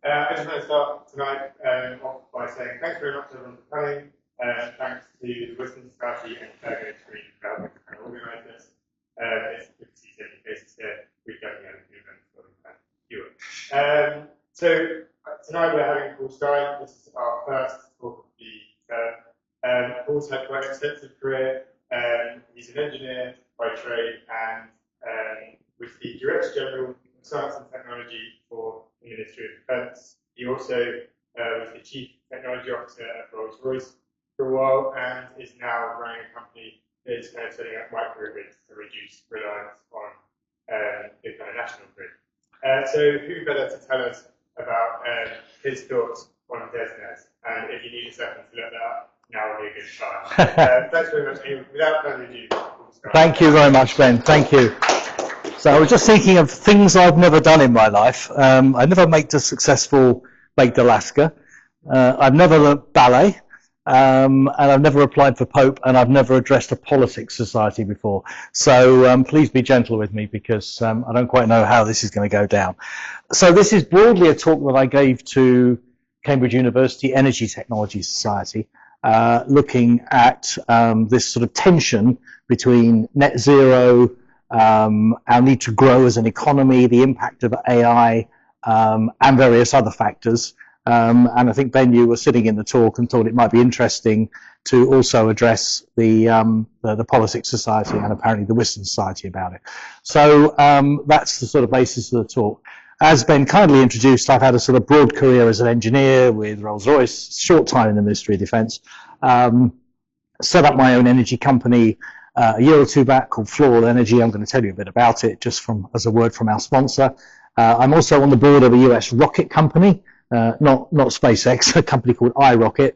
I just want to start tonight off by saying thanks very much everyone for coming. Thanks to the Wisdom Society and Ergo Screen for helping to kind of organise this. It's good to see so many faces here. We've done the event for fewer. So tonight we're having Paul Stein. This is our first talk of the term. Paul's had quite an extensive career. He's an engineer by trade and was the Director General of Science and Technology for the Ministry of Defence. He also was the Chief Technology Officer at Rolls-Royce for a while and is now running a company that is kind of setting up microgrids to reduce reliance on the kind of national grid. So who better to tell us about his thoughts on DESNZ? And if you need a second to look that up, now would be a good time. Thanks very much. Without further ado, thank you very much, Ben. Thank you. So I was just thinking of things I've never done in my life. I never made a successful Baked Alaska. I've never learnt ballet. And I've never applied for Pope, and I've never addressed a politics society before. So please be gentle with me because I don't quite know how this is going to go down. So this is broadly a talk that I gave to Cambridge University Energy Technology Society, looking at this sort of tension between net zero, our need to grow as an economy, the impact of AI, and various other factors. And I think Ben, you were sitting in the talk and thought it might be interesting to also address the Politics Society and apparently the Wisdom Society about it. So that's the sort of basis of the talk. As Ben kindly introduced, I've had a sort of broad career as an engineer with Rolls-Royce, short time in the Ministry of Defence. Set up my own energy company a year or two back called Floral Energy. I'm going to tell you a bit about it just as a word from our sponsor. I'm also on the board of a US rocket company. Not SpaceX, a company called iRocket,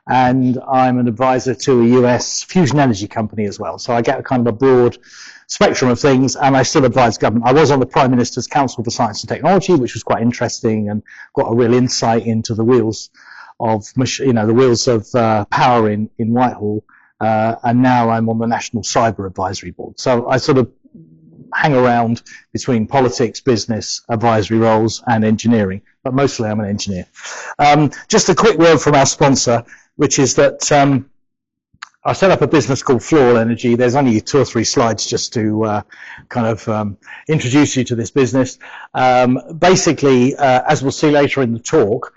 and I'm an advisor to a US fusion energy company as well. So I get a kind of a broad spectrum of things, and I still advise government. I was on the Prime Minister's Council for Science and Technology, which was quite interesting and got a real insight into the wheels of, the wheels of power in Whitehall. And now I'm on the National Cyber Advisory Board. So I sort of hang around between politics, business, advisory roles, and engineering, but mostly I'm an engineer. Just a quick word from our sponsor, which is that I set up a business called Floral Energy. There's only 2 or 3 slides just to introduce you to this business. Basically, as we'll see later in the talk,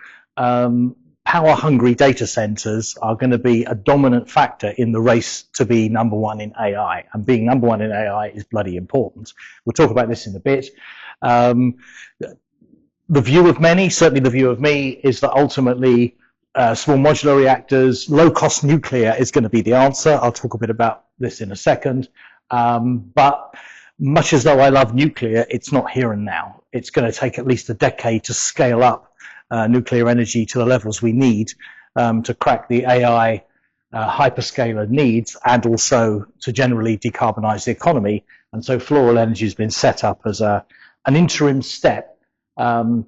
power-hungry data centers are going to be a dominant factor in the race to be number one in AI. And being number one in AI is bloody important. We'll talk about this in a bit. The view of many, certainly the view of me, is that ultimately small modular reactors, low-cost nuclear is going to be the answer. I'll talk a bit about this in a second. But much as though I love nuclear, it's not here and now. It's going to take at least a decade to scale up nuclear energy to the levels we need to crack the AI hyperscaler needs and also to generally decarbonize the economy. And so Floral Energy has been set up as an interim step. And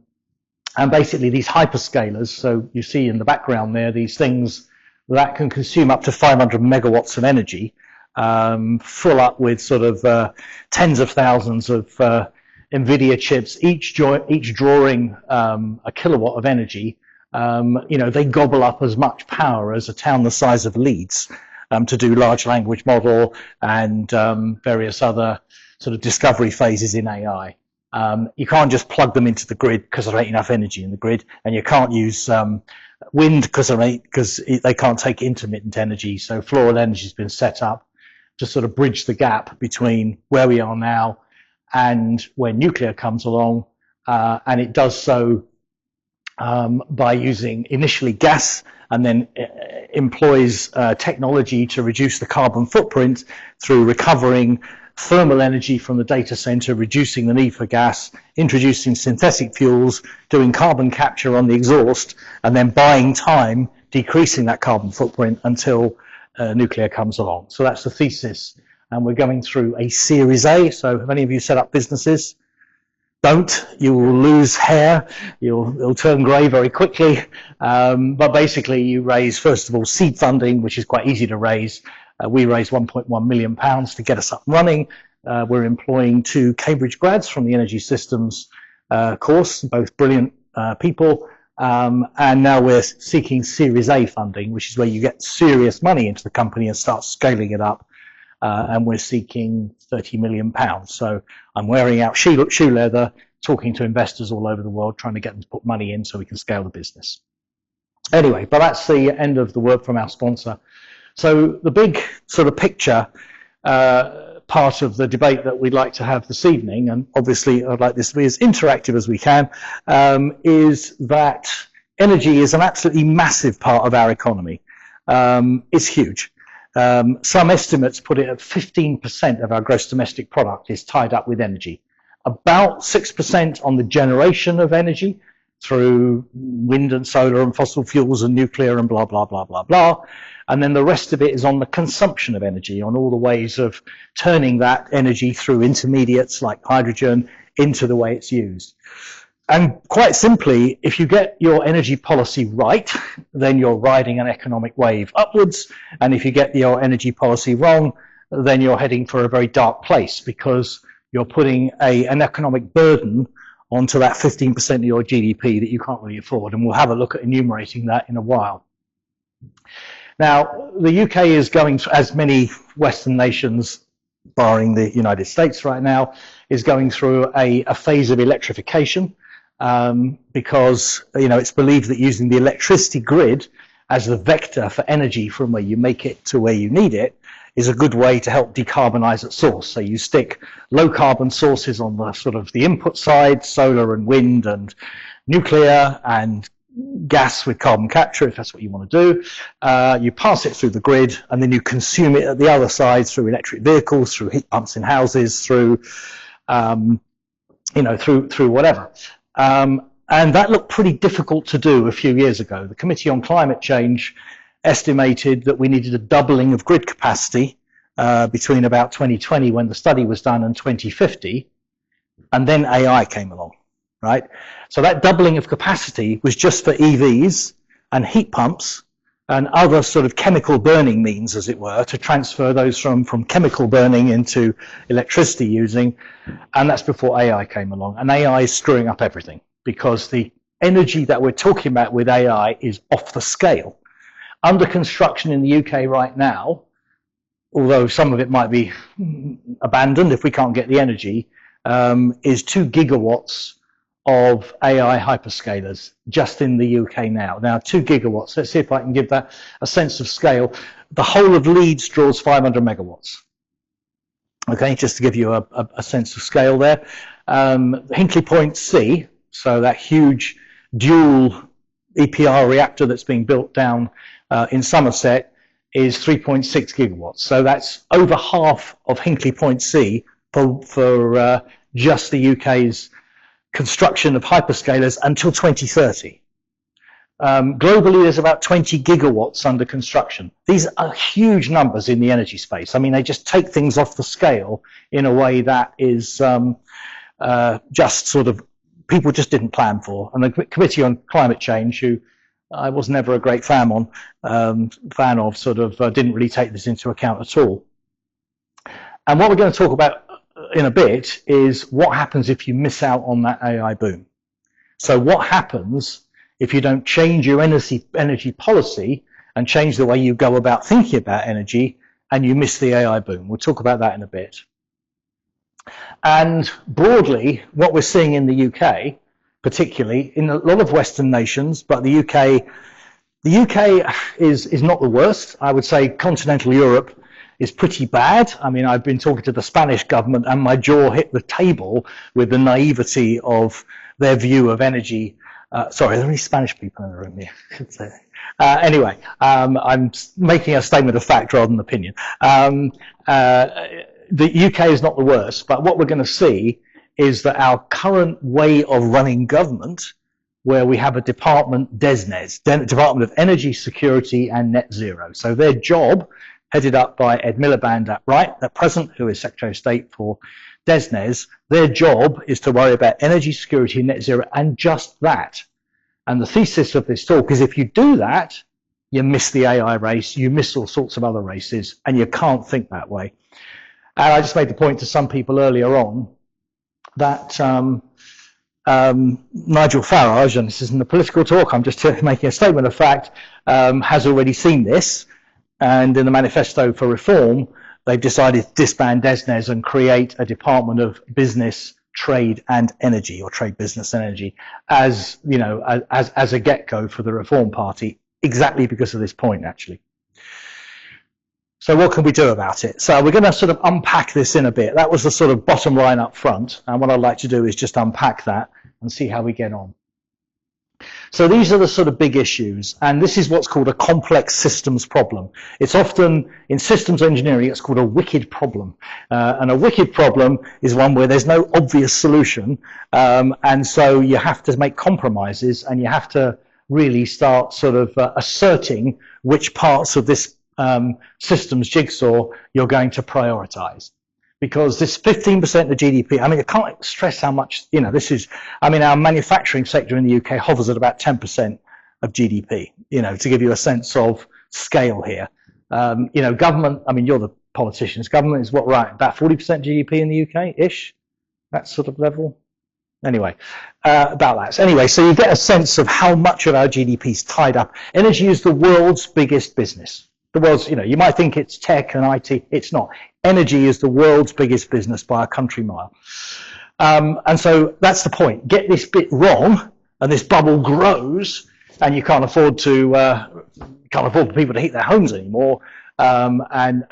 basically these hyperscalers, so you see in the background there, these things that can consume up to 500 megawatts of energy, full up with sort of tens of thousands of NVIDIA chips, each drawing a kilowatt of energy. They gobble up as much power as a town the size of Leeds to do large language model and various other sort of discovery phases in AI. You can't just plug them into the grid because there ain't enough energy in the grid, and you can't use wind because they can't take intermittent energy. So Floral Energy has been set up to sort of bridge the gap between where we are now and when nuclear comes along, and it does so by using initially gas and then employs technology to reduce the carbon footprint through recovering thermal energy from the data center, reducing the need for gas, introducing synthetic fuels, doing carbon capture on the exhaust, and then buying time, decreasing that carbon footprint until nuclear comes along. So that's the thesis. And we're going through a Series A. So if any of you set up businesses, don't. You will lose hair. You'll turn grey very quickly. But basically you raise, first of all, seed funding, which is quite easy to raise. We raised £1.1 million to get us up and running. We're employing 2 Cambridge grads from the Energy Systems course, both brilliant people. And now we're seeking Series A funding, which is where you get serious money into the company and start scaling it up. And we're seeking £30 million. So I'm wearing out shoe leather, talking to investors all over the world, trying to get them to put money in so we can scale the business. Anyway, but that's the end of the work from our sponsor. So the big sort of picture part of the debate that we'd like to have this evening, and obviously I'd like this to be as interactive as we can, is that energy is an absolutely massive part of our economy. It's huge. Some estimates put it at 15% of our gross domestic product is tied up with energy. About 6% on the generation of energy through wind and solar and fossil fuels and nuclear and blah, blah, blah, blah, blah. And then the rest of it is on the consumption of energy, on all the ways of turning that energy through intermediates like hydrogen into the way it's used. And quite simply, if you get your energy policy right, then you're riding an economic wave upwards. And if you get your energy policy wrong, then you're heading for a very dark place, because you're putting an economic burden onto that 15% of your GDP that you can't really afford. And we'll have a look at enumerating that in a while. Now, the UK is going, as many Western nations, barring the United States right now, is going through a phase of electrification, because it's believed that using the electricity grid as the vector for energy from where you make it to where you need it is a good way to help decarbonize at source. So you stick low carbon sources on the sort of the input side, solar and wind and nuclear and gas with carbon capture, if that's what you want to do. You pass it through the grid, and then you consume it at the other side through electric vehicles, through heat pumps in houses, through through whatever. And that looked pretty difficult to do a few years ago. The Committee on Climate Change estimated that we needed a doubling of grid capacity between about 2020, when the study was done, and 2050, and then AI came along, right? So that doubling of capacity was just for EVs and heat pumps and other sort of chemical burning means, as it were, to transfer those from chemical burning into electricity using, and that's before AI came along. And AI is screwing up everything, because the energy that we're talking about with AI is off the scale. Under construction in the UK right now, although some of it might be abandoned if we can't get the energy, is 2 gigawatts of AI hyperscalers just in the UK now. Now, 2 gigawatts, let's see if I can give that a sense of scale. The whole of Leeds draws 500 megawatts. Okay, just to give you a sense of scale there. Hinkley Point C, so that huge dual EPR reactor that's being built down in Somerset, is 3.6 gigawatts. So that's over half of Hinkley Point C for just the UK's construction of hyperscalers until 2030. Globally, there's about 20 gigawatts under construction. These are huge numbers in the energy space. I mean, they just take things off the scale in a way that is just sort of, people just didn't plan for. And the Committee on Climate Change, who I was never a great fan of, sort of didn't really take this into account at all. And what we're going to talk about in a bit is what happens if you miss out on that AI boom. So what happens if you don't change your energy policy and change the way you go about thinking about energy, and you miss the AI boom? We'll talk about that in a bit. And broadly, what we're seeing in the UK, particularly in a lot of Western nations, but the UK is not the worst. I would say continental Europe is pretty bad. I mean, I've been talking to the Spanish government, and my jaw hit the table with the naivety of their view of energy. Sorry, are there any Spanish people in the room here? Anyway, I'm making a statement of fact rather than opinion. The UK is not the worst, but what we're going to see is that our current way of running government, where we have a department, DESNZ, Department of Energy Security and Net Zero. So their job, headed up by Ed Miliband at present, who is Secretary of State for DESNZ, their job is to worry about energy security and net zero, and just that. And the thesis of this talk is, if you do that, you miss the AI race, you miss all sorts of other races, and you can't think that way. And I just made the point to some people earlier on that Nigel Farage, and this isn't a political talk, I'm just making a statement of fact, has already seen this, and in the manifesto for reform, they've decided to disband DESNZ and create a Department of Business, Trade and Energy, or Trade, Business and Energy, as you know, as a get-go for the Reform Party, exactly because of this point, actually. So what can we do about it? So we're going to sort of unpack this in a bit. That was the sort of bottom line up front, and what I'd like to do is just unpack that and see how we get on. So these are the sort of big issues, and this is what's called a complex systems problem. It's often, in systems engineering, it's called a wicked problem. And a wicked problem is one where there's no obvious solution, and so you have to make compromises, and you have to really start sort of asserting which parts of this systems jigsaw you're going to prioritize. Because this 15% of GDP, I mean, I can't stress how much, you know, this is, I mean, our manufacturing sector in the UK hovers at about 10% of GDP, you know, to give you a sense of scale here. You know, government, I mean, you're the politicians, government is what, right, about 40% GDP in the UK-ish, that sort of level. Anyway, about that. So anyway, so you get a sense of how much of our GDP is tied up. Energy is the world's biggest business. The world's, you know, you might think it's tech and IT, it's not. Energy is the world's biggest business by a country mile. And so that's the point. Get this bit wrong, and this bubble grows, and you can't afford for people to heat their homes anymore. And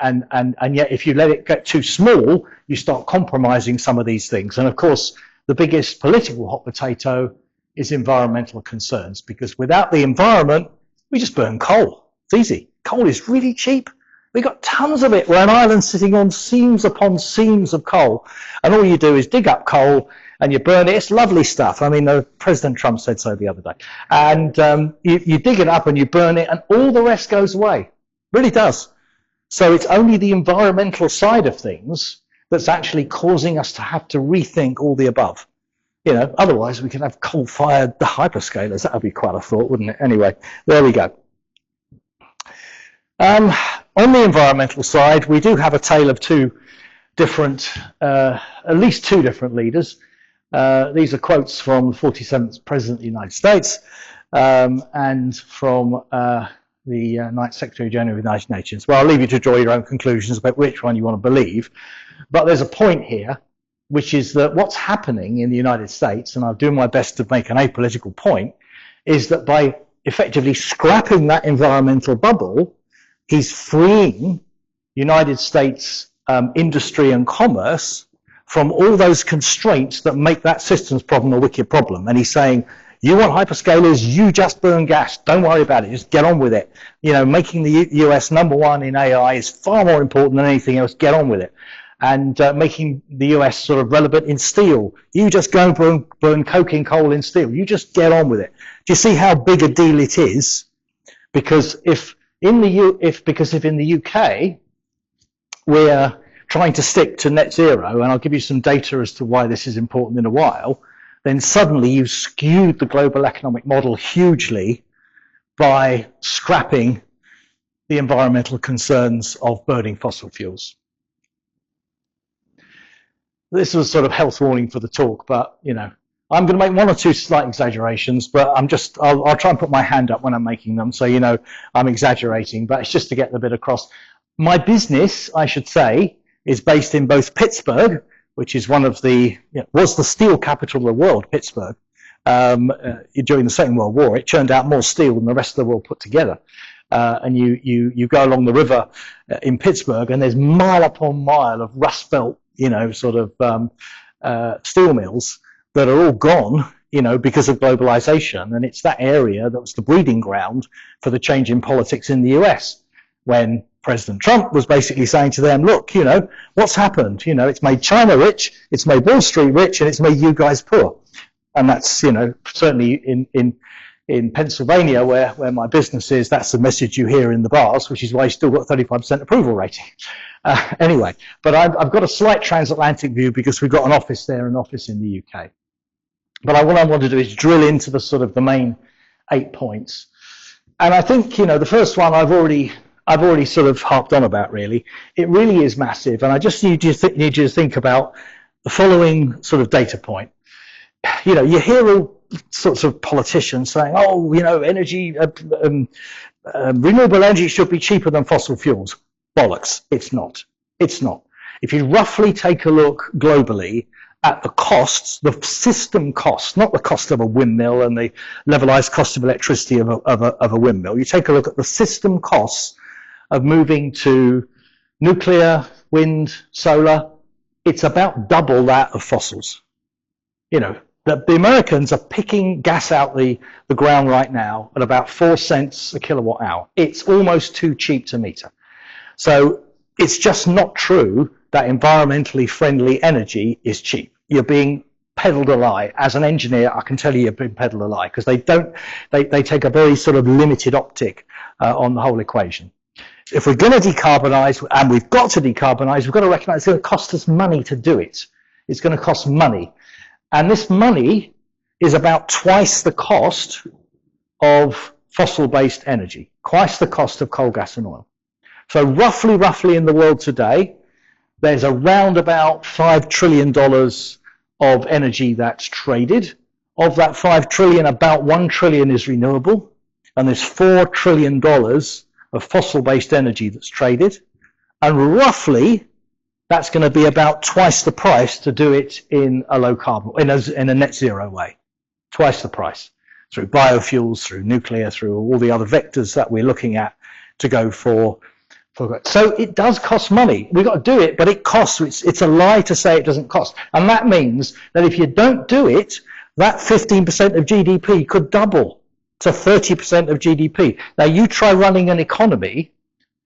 yet, if you let it get too small, you start compromising some of these things. And of course, the biggest political hot potato is environmental concerns, because without the environment, we just burn coal. It's easy. Coal is really cheap. We've got tons of it. We're an island sitting on seams upon seams of coal. And all you do is dig up coal and you burn it. It's lovely stuff. I mean, President Trump said so the other day. And you dig it up and you burn it, and all the rest goes away. Really does. So it's only the environmental side of things that's actually causing us to have to rethink all the above. You know, otherwise we could have coal-fired hyperscalers. That would be quite a thought, wouldn't it? Anyway, there we go. On the environmental side, we do have a tale of two different, at least two different leaders. These are quotes from the 47th President of the United States and from the Ninth Secretary General of the United Nations. Well, I'll leave you to draw your own conclusions about which one you want to believe. But there's a point here, which is that what's happening in the United States, and I'll do my best to make an apolitical point, is that by effectively scrapping that environmental bubble, he's freeing United States industry and commerce from all those constraints that make that systems problem a wicked problem. And he's saying, you want hyperscalers, you just burn gas. Don't worry about it. Just get on with it. You know, making the US #1 in AI is far more important than anything else. Get on with it. And making the US sort of relevant in steel. You just go and burn coking coal in steel. You just get on with it. Do you see how big a deal it is? Because if in the UK we're trying to stick to net zero, and I'll give you some data as to why this is important in a while, then suddenly you've skewed the global economic model hugely by scrapping the environmental concerns of burning fossil fuels. This was sort of health warning for the talk, but you know, I'm going to make one or two slight exaggerations, but I'll try and put my hand up when I'm making them, so you know I'm exaggerating, but it's just to get the bit across. My business, I should say, is based in both Pittsburgh, which is one of the, was the steel capital of the world, Pittsburgh. During the Second World War, it churned out more steel than the rest of the world put together. And you go along the river in Pittsburgh, and there's mile upon mile of Rust Belt, you know, sort of steel mills that are all gone, you know, because of globalization. And it's that area that was the breeding ground for the change in politics in the US, when President Trump was basically saying to them, look, you know, what's happened? You know, it's made China rich, it's made Wall Street rich, and it's made you guys poor. And that's, you know, certainly in Pennsylvania, where my business is, that's the message you hear in the bars, which is why you still got 35% approval rating. Anyway, but I've got a slight transatlantic view because we've got an office there, an office in the UK. But what I want to do is drill into the sort of the main 8 points. And I think, you know, the first one I've already sort of harped on about, really. It really is massive, and I just need you to think about the following sort of data point. you know, you hear all sorts of politicians saying, oh, you know, energy, renewable energy should be cheaper than fossil fuels. Bollocks. It's not. It's not. If you roughly take a look globally at the costs, the system cost, not the cost of a windmill and the levelized cost of electricity of a windmill, you take a look at the system costs of moving to nuclear, wind, solar, it's about double that of fossils. You know, the Americans are picking gas out the ground right now at about 4 cents a kilowatt hour. It's almost too cheap to meter. So it's just not true that environmentally friendly energy is cheap. You're being peddled a lie. As an engineer, I can tell you you've been peddled a lie, because they take a very sort of limited optic on the whole equation. If we're going to decarbonise, and we've got to decarbonise, we've got to recognise it's going to cost us money to do it. It's going to cost money. And this money is about twice the cost of fossil-based energy, twice the cost of coal, gas and oil. So roughly in the world today, there's around about $5 trillion of energy that's traded. Of that 5 trillion, about 1 trillion is renewable, and there's $4 trillion of fossil-based energy that's traded. And roughly, that's going to be about twice the price to do it in a low carbon, in a net zero way. Twice the price, through biofuels, through nuclear, through all the other vectors that we're looking at to go for. So it does cost money. We've got to do it, but it costs. It's a lie to say it doesn't cost. And that means that if you don't do it, that 15% of GDP could double to 30% of GDP. Now, you try running an economy,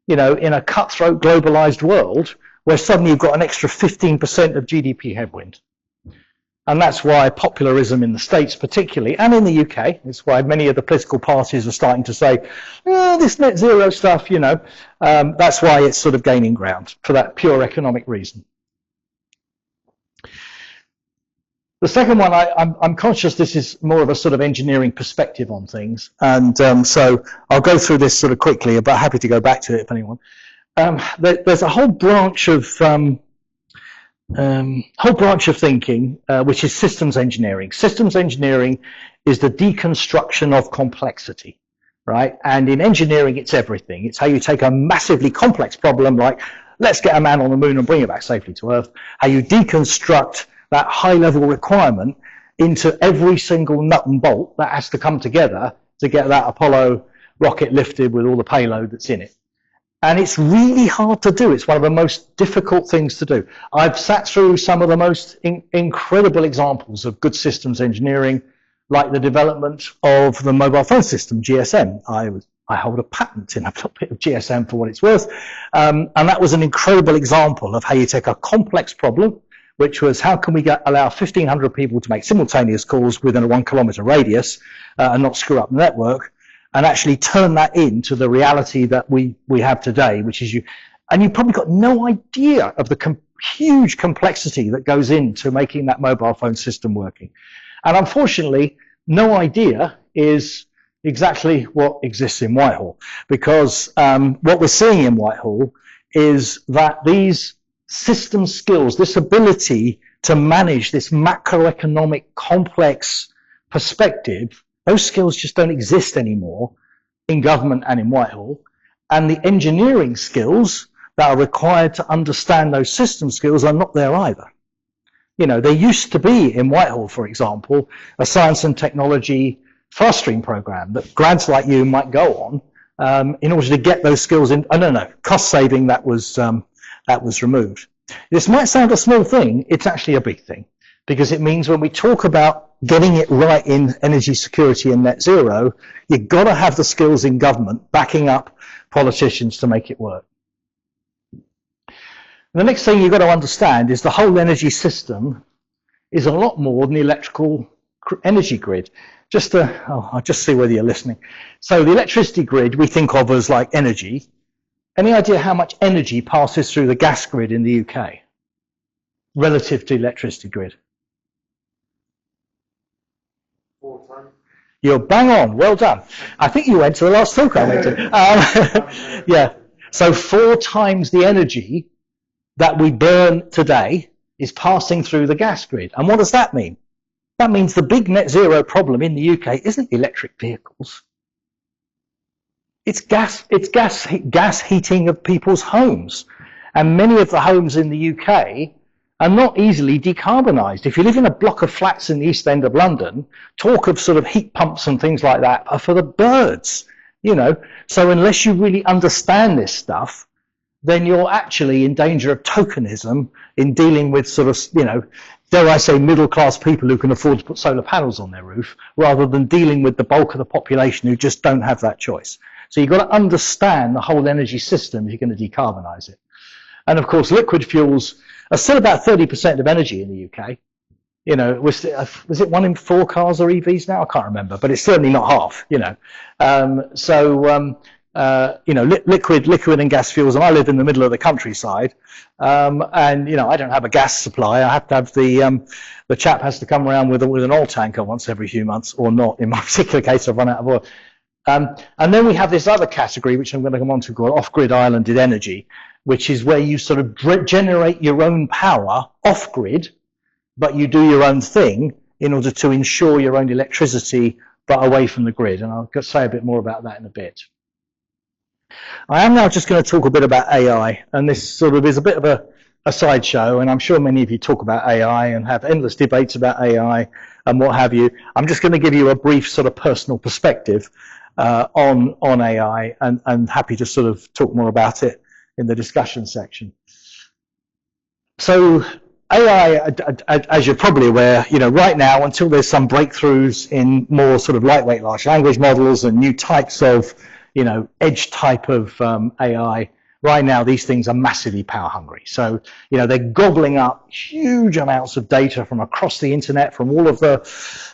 you know, in a cutthroat globalized world where suddenly you've got an extra 15% of GDP headwind. And that's why popularism in the States particularly, and in the UK, it's why many of the political parties are starting to say, oh, this net zero stuff, you know, that's why it's sort of gaining ground, for that pure economic reason. The second one, I'm conscious this is more of a sort of engineering perspective on things, and so I'll go through this sort of quickly, but happy to go back to it if anyone. There's a whole branch of thinking, which is systems engineering. Systems engineering is the deconstruction of complexity, right? And in engineering, it's everything. It's how you take a massively complex problem like, let's get a man on the moon and bring it back safely to Earth, how you deconstruct that high-level requirement into every single nut and bolt that has to come together to get that Apollo rocket lifted with all the payload that's in it. And it's really hard to do. It's one of the most difficult things to do. I've sat through some of the most incredible examples of good systems engineering, like the development of the mobile phone system, GSM. I hold a patent in a little bit of GSM for what it's worth. And that was an incredible example of how you take a complex problem, which was how can we allow 1,500 people to make simultaneous calls within a 1 kilometer radius and not screw up the network, and actually turn that into the reality that we have today, which is and you've probably got no idea of the huge complexity that goes into making that mobile phone system working. And unfortunately, no idea is exactly what exists in Whitehall, because what we're seeing in Whitehall is that these system skills, this ability to manage this macroeconomic complex perspective, those skills just don't exist anymore in government and in Whitehall. And the engineering skills that are required to understand those system skills are not there either. You know, there used to be in Whitehall, for example, a science and technology fast stream program that grads like you might go on in order to get those skills in. I don't know, cost saving that was removed. This might sound a small thing, it's actually a big thing, because it means when we talk about getting it right in energy security and net zero, you've got to have the skills in government backing up politicians to make it work. The next thing you've got to understand is the whole energy system is a lot more than the electrical energy grid. I'll just see whether you're listening. So the electricity grid we think of as like energy. Any idea how much energy passes through the gas grid in the UK relative to the electricity grid? 4 times. You're bang on. Well done. I think you went to the last talk I went to. Yeah. So 4 times the energy that we burn today is passing through the gas grid. And what does that mean? That means the big net zero problem in the UK isn't electric vehicles. It's gas heating of people's homes. And many of the homes in the UK are not easily decarbonised. If you live in a block of flats in the East End of London, talk of sort of heat pumps and things like that are for the birds, you know. So unless you really understand this stuff, then you're actually in danger of tokenism in dealing with sort of, you know, dare I say, middle-class people who can afford to put solar panels on their roof, rather than dealing with the bulk of the population who just don't have that choice. So you've got to understand the whole energy system if you're going to decarbonise it. And of course, liquid fuels are still about 30% of energy in the UK. You know, was it 1 in 4 cars are EVs now? I can't remember, but it's certainly not half, you know. You know, liquid and gas fuels, and I live in the middle of the countryside, and, you know, I don't have a gas supply. I have to have the chap has to come around with an oil tanker once every few months, or not. In my particular case, I've run out of oil. And then we have this other category, which I'm going to come on to, called off-grid islanded energy, which is where you sort of generate your own power off-grid, but you do your own thing in order to ensure your own electricity, but away from the grid. And I'll say a bit more about that in a bit. I am now just going to talk a bit about AI, and this sort of is a bit of a sideshow, and I'm sure many of you talk about AI and have endless debates about AI and what have you. I'm just going to give you a brief sort of personal perspective on AI, and happy to sort of talk more about it in the discussion section. So AI, as you're probably aware, you know, right now, until there's some breakthroughs in more sort of lightweight large language models and new types of, you know, edge type of AI, right now these things are massively power hungry. So, you know, they're gobbling up huge amounts of data from across the internet, from all of the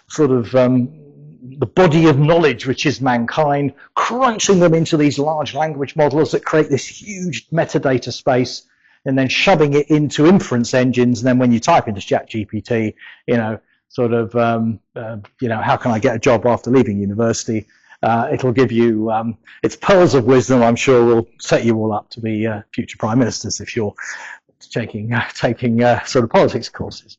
sort of the body of knowledge which is mankind, crunching them into these large language models that create this huge metadata space, and then shoving it into inference engines. And then when you type into ChatGPT, you know, sort of, you know, how can I get a job after leaving university? It'll give you its pearls of wisdom. I'm sure will set you all up to be future prime ministers if you're taking sort of politics courses.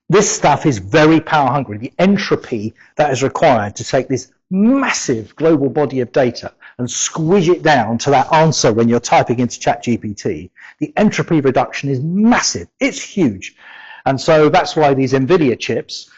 This stuff is very power hungry. The entropy that is required to take this massive global body of data and squeeze it down to that answer when you're typing into ChatGPT, the entropy reduction is massive. It's huge. And so that's why these NVIDIA chips,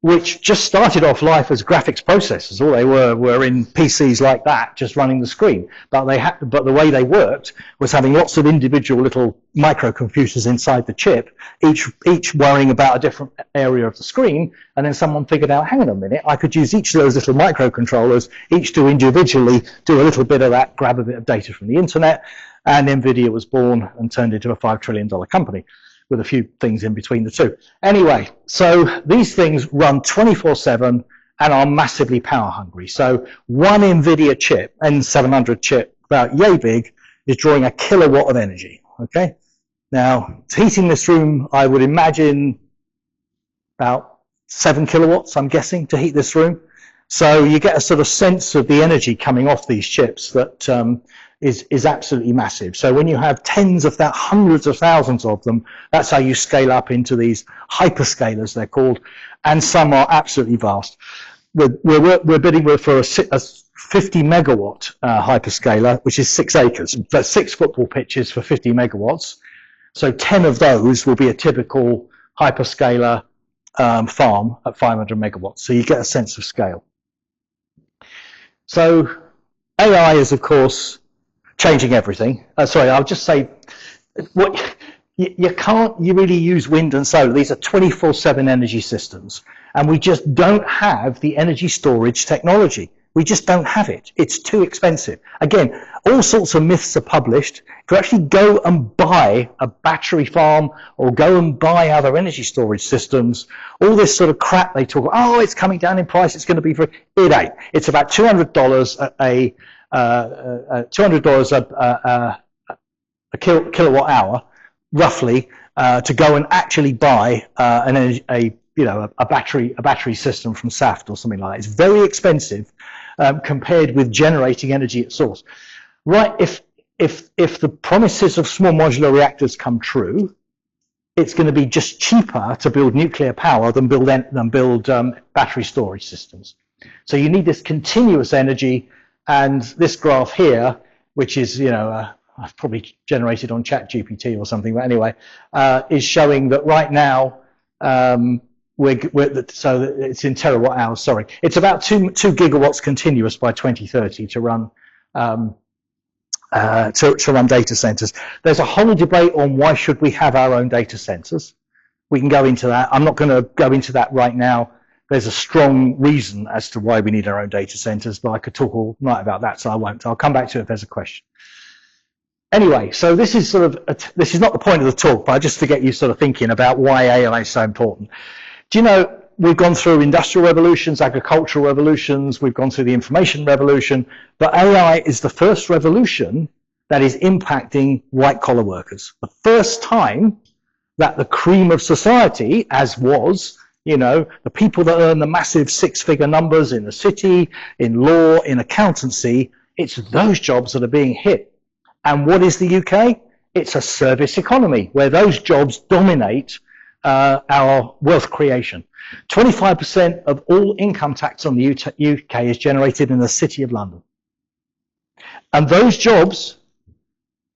which just started off life as graphics processors, all they were in PCs like that, just running the screen. But the way they worked was having lots of individual little microcomputers inside the chip, each worrying about a different area of the screen. And then someone figured out, hang on a minute, I could use each of those little microcontrollers, each to individually do a little bit of that, grab a bit of data from the internet, and NVIDIA was born and turned into a $5 trillion company, with a few things in between the two. Anyway, so these things run 24/7 and are massively power hungry. So one NVIDIA chip, N700 chip, about yay big, is drawing a kilowatt of energy, okay? Now, heating this room, I would imagine about 7 kilowatts, I'm guessing, to heat this room. So you get a sort of sense of the energy coming off these chips that is absolutely massive. So when you have hundreds of thousands of them, that's how you scale up into these hyperscalers, they're called, and some are absolutely vast. We're bidding for a 50 megawatt hyperscaler, which is 6 acres. That's 6 football pitches for 50 megawatts. So 10 of those will be a typical hyperscaler farm at 500 megawatts. So you get a sense of scale. So AI is, of course, changing everything. Sorry, I'll just say, you can't really use wind and solar. These are 24/7 energy systems, and we just don't have the energy storage technology. We just don't have it. It's too expensive. Again, all sorts of myths are published. If you actually go and buy a battery farm or go and buy other energy storage systems, all this sort of crap they talk about, oh, it's coming down in price, it's going to be for, it ain't. It's about $200 a kilowatt hour, roughly, to go and actually buy a battery system from Saft or something like that. It's very expensive compared with generating energy at source. Right? If the promises of small modular reactors come true, it's going to be just cheaper to build nuclear power than build battery storage systems. So you need this continuous energy, and this graph here, which is, you know, I've probably generated on ChatGPT or something, but anyway, is showing that right now, so it's in terawatt hours, sorry. It's about 2 gigawatts continuous by 2030 to run data centers. There's a whole debate on why should we have our own data centers. We can go into that. I'm not going to go into that right now. There's a strong reason as to why we need our own data centers, but I could talk all night about that, so I won't. I'll come back to it if there's a question. Anyway, so this is sort of, this is not the point of the talk, but just to get you sort of thinking about why AI is so important. Do you know, we've gone through industrial revolutions, agricultural revolutions, we've gone through the information revolution, but AI is the first revolution that is impacting white-collar workers. The first time that the cream of society, as was, you know, the people that earn the massive six-figure numbers in the city, in law, in accountancy, it's those jobs that are being hit. And what is the UK? It's a service economy where those jobs dominate our wealth creation. 25% of all income tax on the UK is generated in the City of London. And those jobs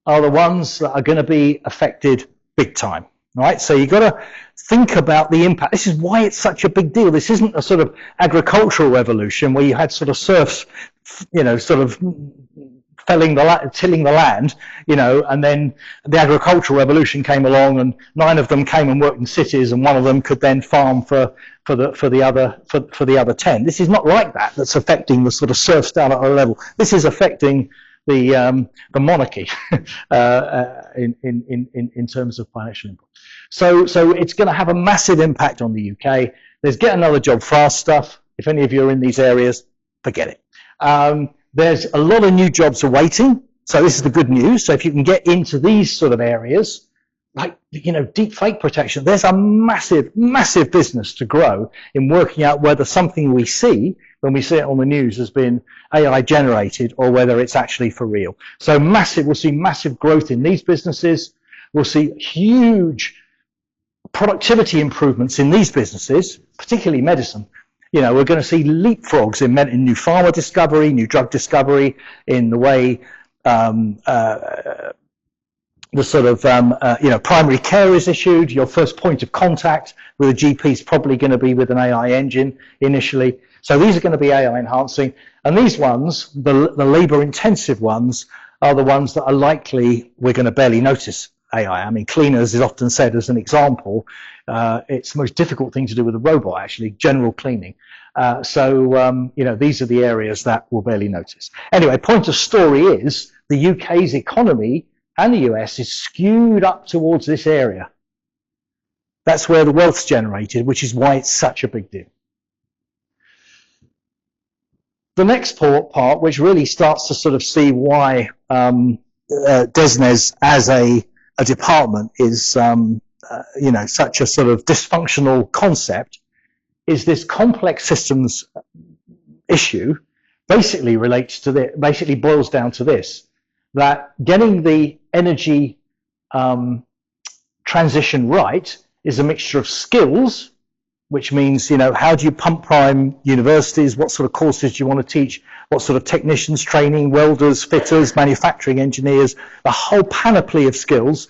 are the ones that are going to be affected big time, right? So you've got to think about the impact. This is why it's such a big deal. This isn't a sort of agricultural revolution where you had sort of serfs, you know, sort of tilling the land, you know, and then the agricultural revolution came along and 9 of them came and worked in cities and 1 of them could then farm for the other 10. This is not like that. That's affecting the sort of serfs down at a level. This is affecting the monarchy in terms of financial input. So it's going to have a massive impact on the UK. There's get another job fast stuff. If any of you are in these areas, forget it. There's a lot of new jobs awaiting. So this is the good news. So if you can get into these sort of areas, like, you know, deep fake protection, there's a massive, massive business to grow in working out whether something we see when we see it on the news has been AI generated or whether it's actually for real. So massive, we'll see massive growth in these businesses. We'll see huge productivity improvements in these businesses, particularly medicine. You know, we're going to see leapfrogs in new pharma discovery, new drug discovery, in the way the sort of, you know, primary care is issued. Your first point of contact with a GP is probably going to be with an AI engine initially. So these are going to be AI enhancing. And these ones, the labor intensive ones, are the ones that are likely we're going to barely notice AI. I mean, cleaners is often said as an example. It's the most difficult thing to do with a robot, actually, general cleaning. You know, these are the areas that we'll barely notice. Anyway, point of story is the UK's economy and the US is skewed up towards this area. That's where the wealth's generated, which is why it's such a big deal. The next part, which really starts to sort of see why DESNZ as a department is, you know, such a sort of dysfunctional concept, is this complex systems issue basically relates to this, basically boils down to this, that getting the energy transition right is a mixture of skills, which means, you know, how do you pump prime universities? What sort of courses do you want to teach? What sort of technicians training, welders, fitters, manufacturing engineers, a whole panoply of skills.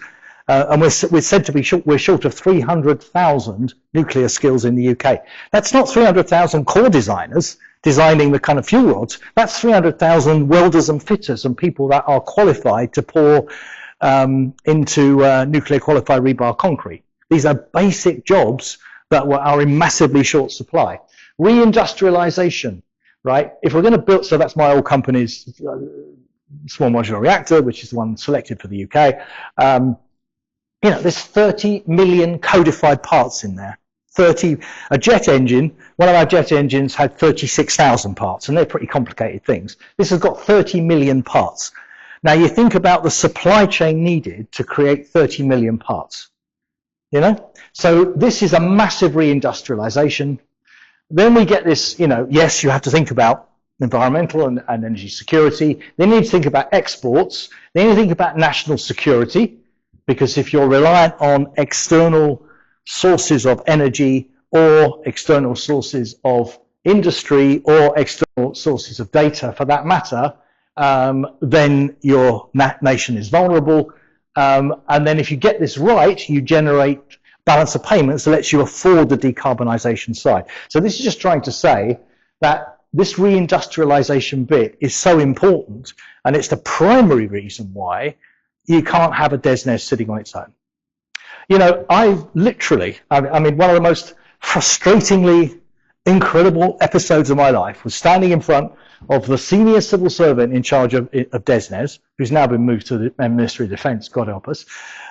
And we're said to be we're short of 300,000 nuclear skills in the UK. That's not 300,000 core designers designing the kind of fuel rods. That's 300,000 welders and fitters and people that are qualified to pour into nuclear qualified rebar concrete. These are basic jobs that are in massively short supply. Reindustrialization, right? If we're going to build, so that's my old company's small modular reactor, which is the one selected for the UK. You know, there's 30 million codified parts in there. A jet engine, one of our jet engines had 36,000 parts, and they're pretty complicated things. This has got 30 million parts. Now you think about the supply chain needed to create 30 million parts. You know, so this is a massive reindustrialization. Then we get this, you know, yes, you have to think about environmental and energy security. Then you need to think about exports. Then you think about national security. Because if you're reliant on external sources of energy or external sources of industry or external sources of data for that matter, then your nation is vulnerable. And then if you get this right, you generate balance of payments that lets you afford the decarbonisation side. So this is just trying to say that this reindustrialisation bit is so important, and it's the primary reason why you can't have a DESNZ sitting on its own. You know, I mean, one of the most frustratingly incredible episodes of my life was standing in front of the senior civil servant in charge of DESNZ, who's now been moved to the Ministry of Defence, God help us,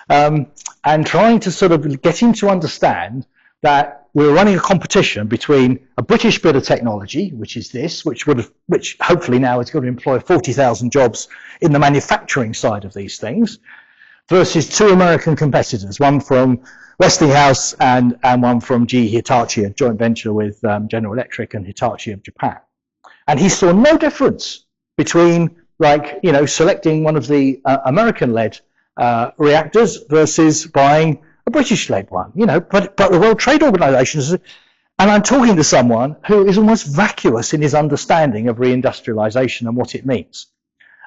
and trying to sort of get him to understand that we're running a competition between a British bit of technology, which is this, which hopefully now is going to employ 40,000 jobs in the manufacturing side of these things, versus two American competitors, one from Westinghouse and one from GE Hitachi, a joint venture with General Electric and Hitachi of Japan. And he saw no difference between, like, you know, selecting one of the American-led reactors versus buying a British-led one, you know, but the World Trade Organization is, and I'm talking to someone who is almost vacuous in his understanding of reindustrialization and what it means.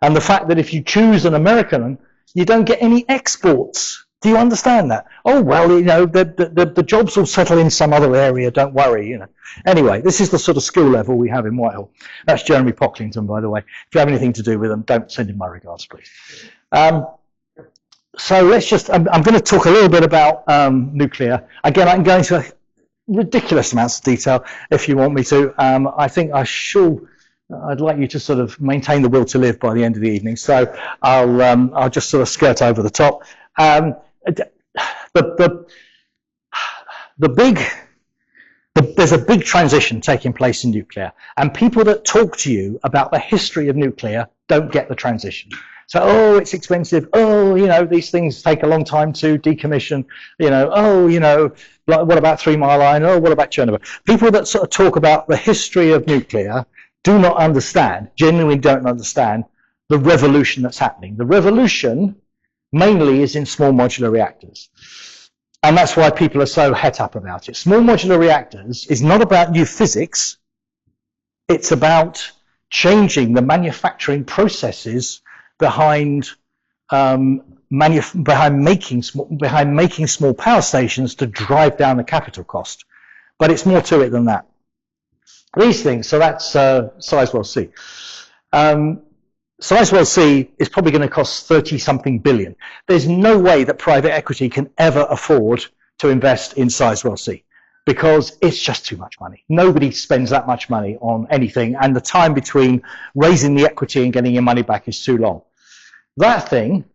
And the fact that if you choose an American, you don't get any exports. Do you understand that? Oh, well, you know, the jobs will settle in some other area, don't worry, you know. Anyway, this is the sort of skill level we have in Whitehall. That's Jeremy Pocklington, by the way. If you have anything to do with them, don't send him my regards, please. So let's just, I'm going to talk a little bit about nuclear. Again, I can go into ridiculous amounts of detail if you want me to. I think I'd like you to sort of maintain the will to live by the end of the evening. So I'll just sort of skirt over the top. There's a big transition taking place in nuclear, and people that talk to you about the history of nuclear don't get the transition. So, oh, it's expensive. Oh, you know, these things take a long time to decommission. You know, oh, you know, what about 3 Mile Line? Oh, what about Chernobyl? People that sort of talk about the history of nuclear do not understand, genuinely don't understand the revolution that's happening. The revolution mainly is in small modular reactors. And that's why people are so het up about it. Small modular reactors is not about new physics. It's about changing the manufacturing processes behind making small power stations to drive down the capital cost. But it's more to it than that. These things, so that's Sizewell C. Sizewell C is probably going to cost 30-something billion. There's no way that private equity can ever afford to invest in Sizewell C, because it's just too much money. Nobody spends that much money on anything, and the time between raising the equity and getting your money back is too long. That thing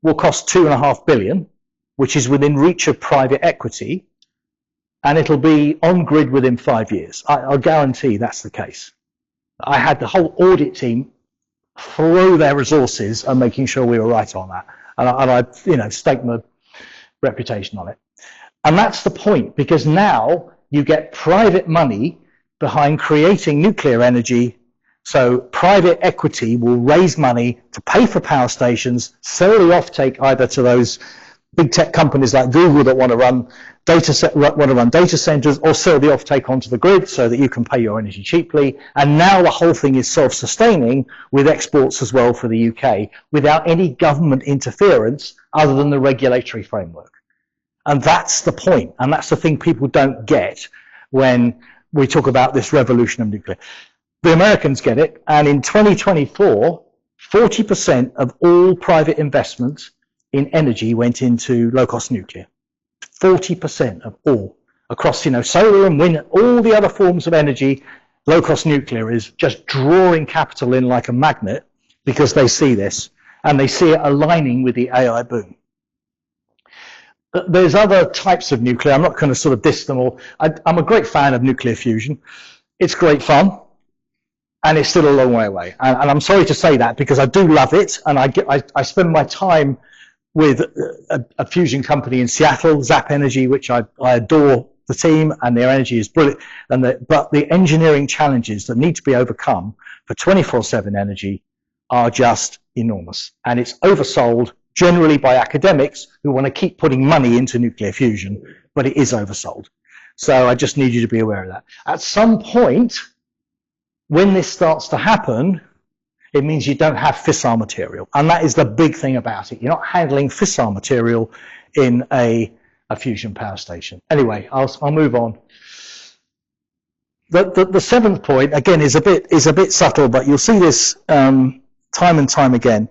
will cost $2.5 billion, which is within reach of private equity, and it'll be on grid within 5 years. I'll guarantee that's the case. I had the whole audit team throw their resources and making sure we were right on that, and I you know, staked my reputation on it. And that's the point, because now you get private money behind creating nuclear energy. So private equity will raise money to pay for power stations, sell the offtake either to those big tech companies like Google that want to run data centers, or sell the offtake onto the grid so that you can pay your energy cheaply. And now the whole thing is self-sustaining with exports as well for the UK, without any government interference other than the regulatory framework. And that's the point, and that's the thing people don't get when we talk about this revolution of nuclear. The Americans get it, and in 2024, 40% of all private investment in energy went into low-cost nuclear. 40% of all, across, you know, solar and wind, all the other forms of energy. Low-cost nuclear is just drawing capital in like a magnet, because they see this, and they see it aligning with the AI boom. There's other types of nuclear. I'm not going to sort of diss them all. I'm a great fan of nuclear fusion. It's great fun, and it's still a long way away. And I'm sorry to say that, because I do love it, and I spend my time with a fusion company in Seattle, Zap Energy, which I adore the team, and their energy is brilliant. But the engineering challenges that need to be overcome for 24/7 energy are just enormous, and it's oversold generally by academics who want to keep putting money into nuclear fusion, but it is oversold. So I just need you to be aware of that. At some point, when this starts to happen, it means you don't have fissile material. And that is the big thing about it. You're not handling fissile material in a fusion power station. Anyway, I'll move on. The seventh point, again, is a bit subtle, but you'll see this time and time again.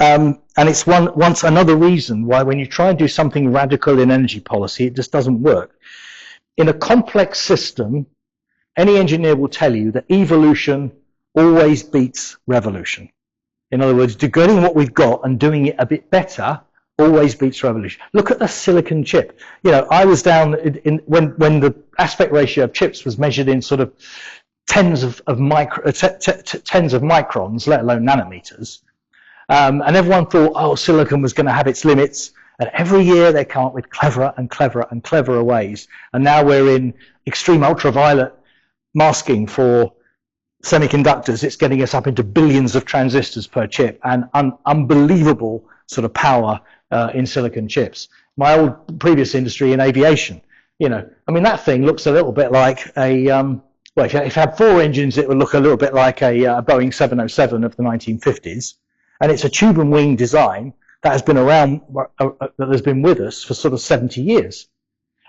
And it's once another reason why when you try and do something radical in energy policy, it just doesn't work. In a complex system, any engineer will tell you that evolution always beats revolution. In other words, getting what we've got and doing it a bit better always beats revolution. Look at the silicon chip. You know, I was down when the aspect ratio of chips was measured in sort of tens of microns, let alone nanometers. And everyone thought, oh, silicon was going to have its limits. And every year they come up with cleverer and cleverer and cleverer ways. And now we're in extreme ultraviolet masking for semiconductors. It's getting us up into billions of transistors per chip and unbelievable sort of power in silicon chips. My old previous industry in aviation, you know, I mean, that thing looks a little bit like a, well, if you had 4 engines, it would look a little bit like a Boeing 707 of the 1950s. And it's a tube and wing design that has been around, that has been with us for sort of 70 years.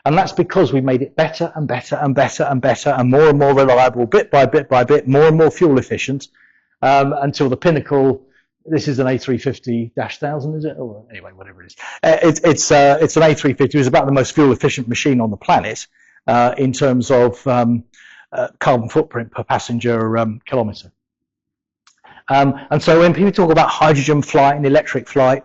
And that's because we made it better and better and better and better and more reliable, bit by bit by bit, more and more fuel efficient, until the pinnacle. This is an A350-1000, is it? Oh, anyway, whatever it is. It's an A350. It was about the most fuel efficient machine on the planet in terms of carbon footprint per passenger kilometre. And so when people talk about hydrogen flight and electric flight,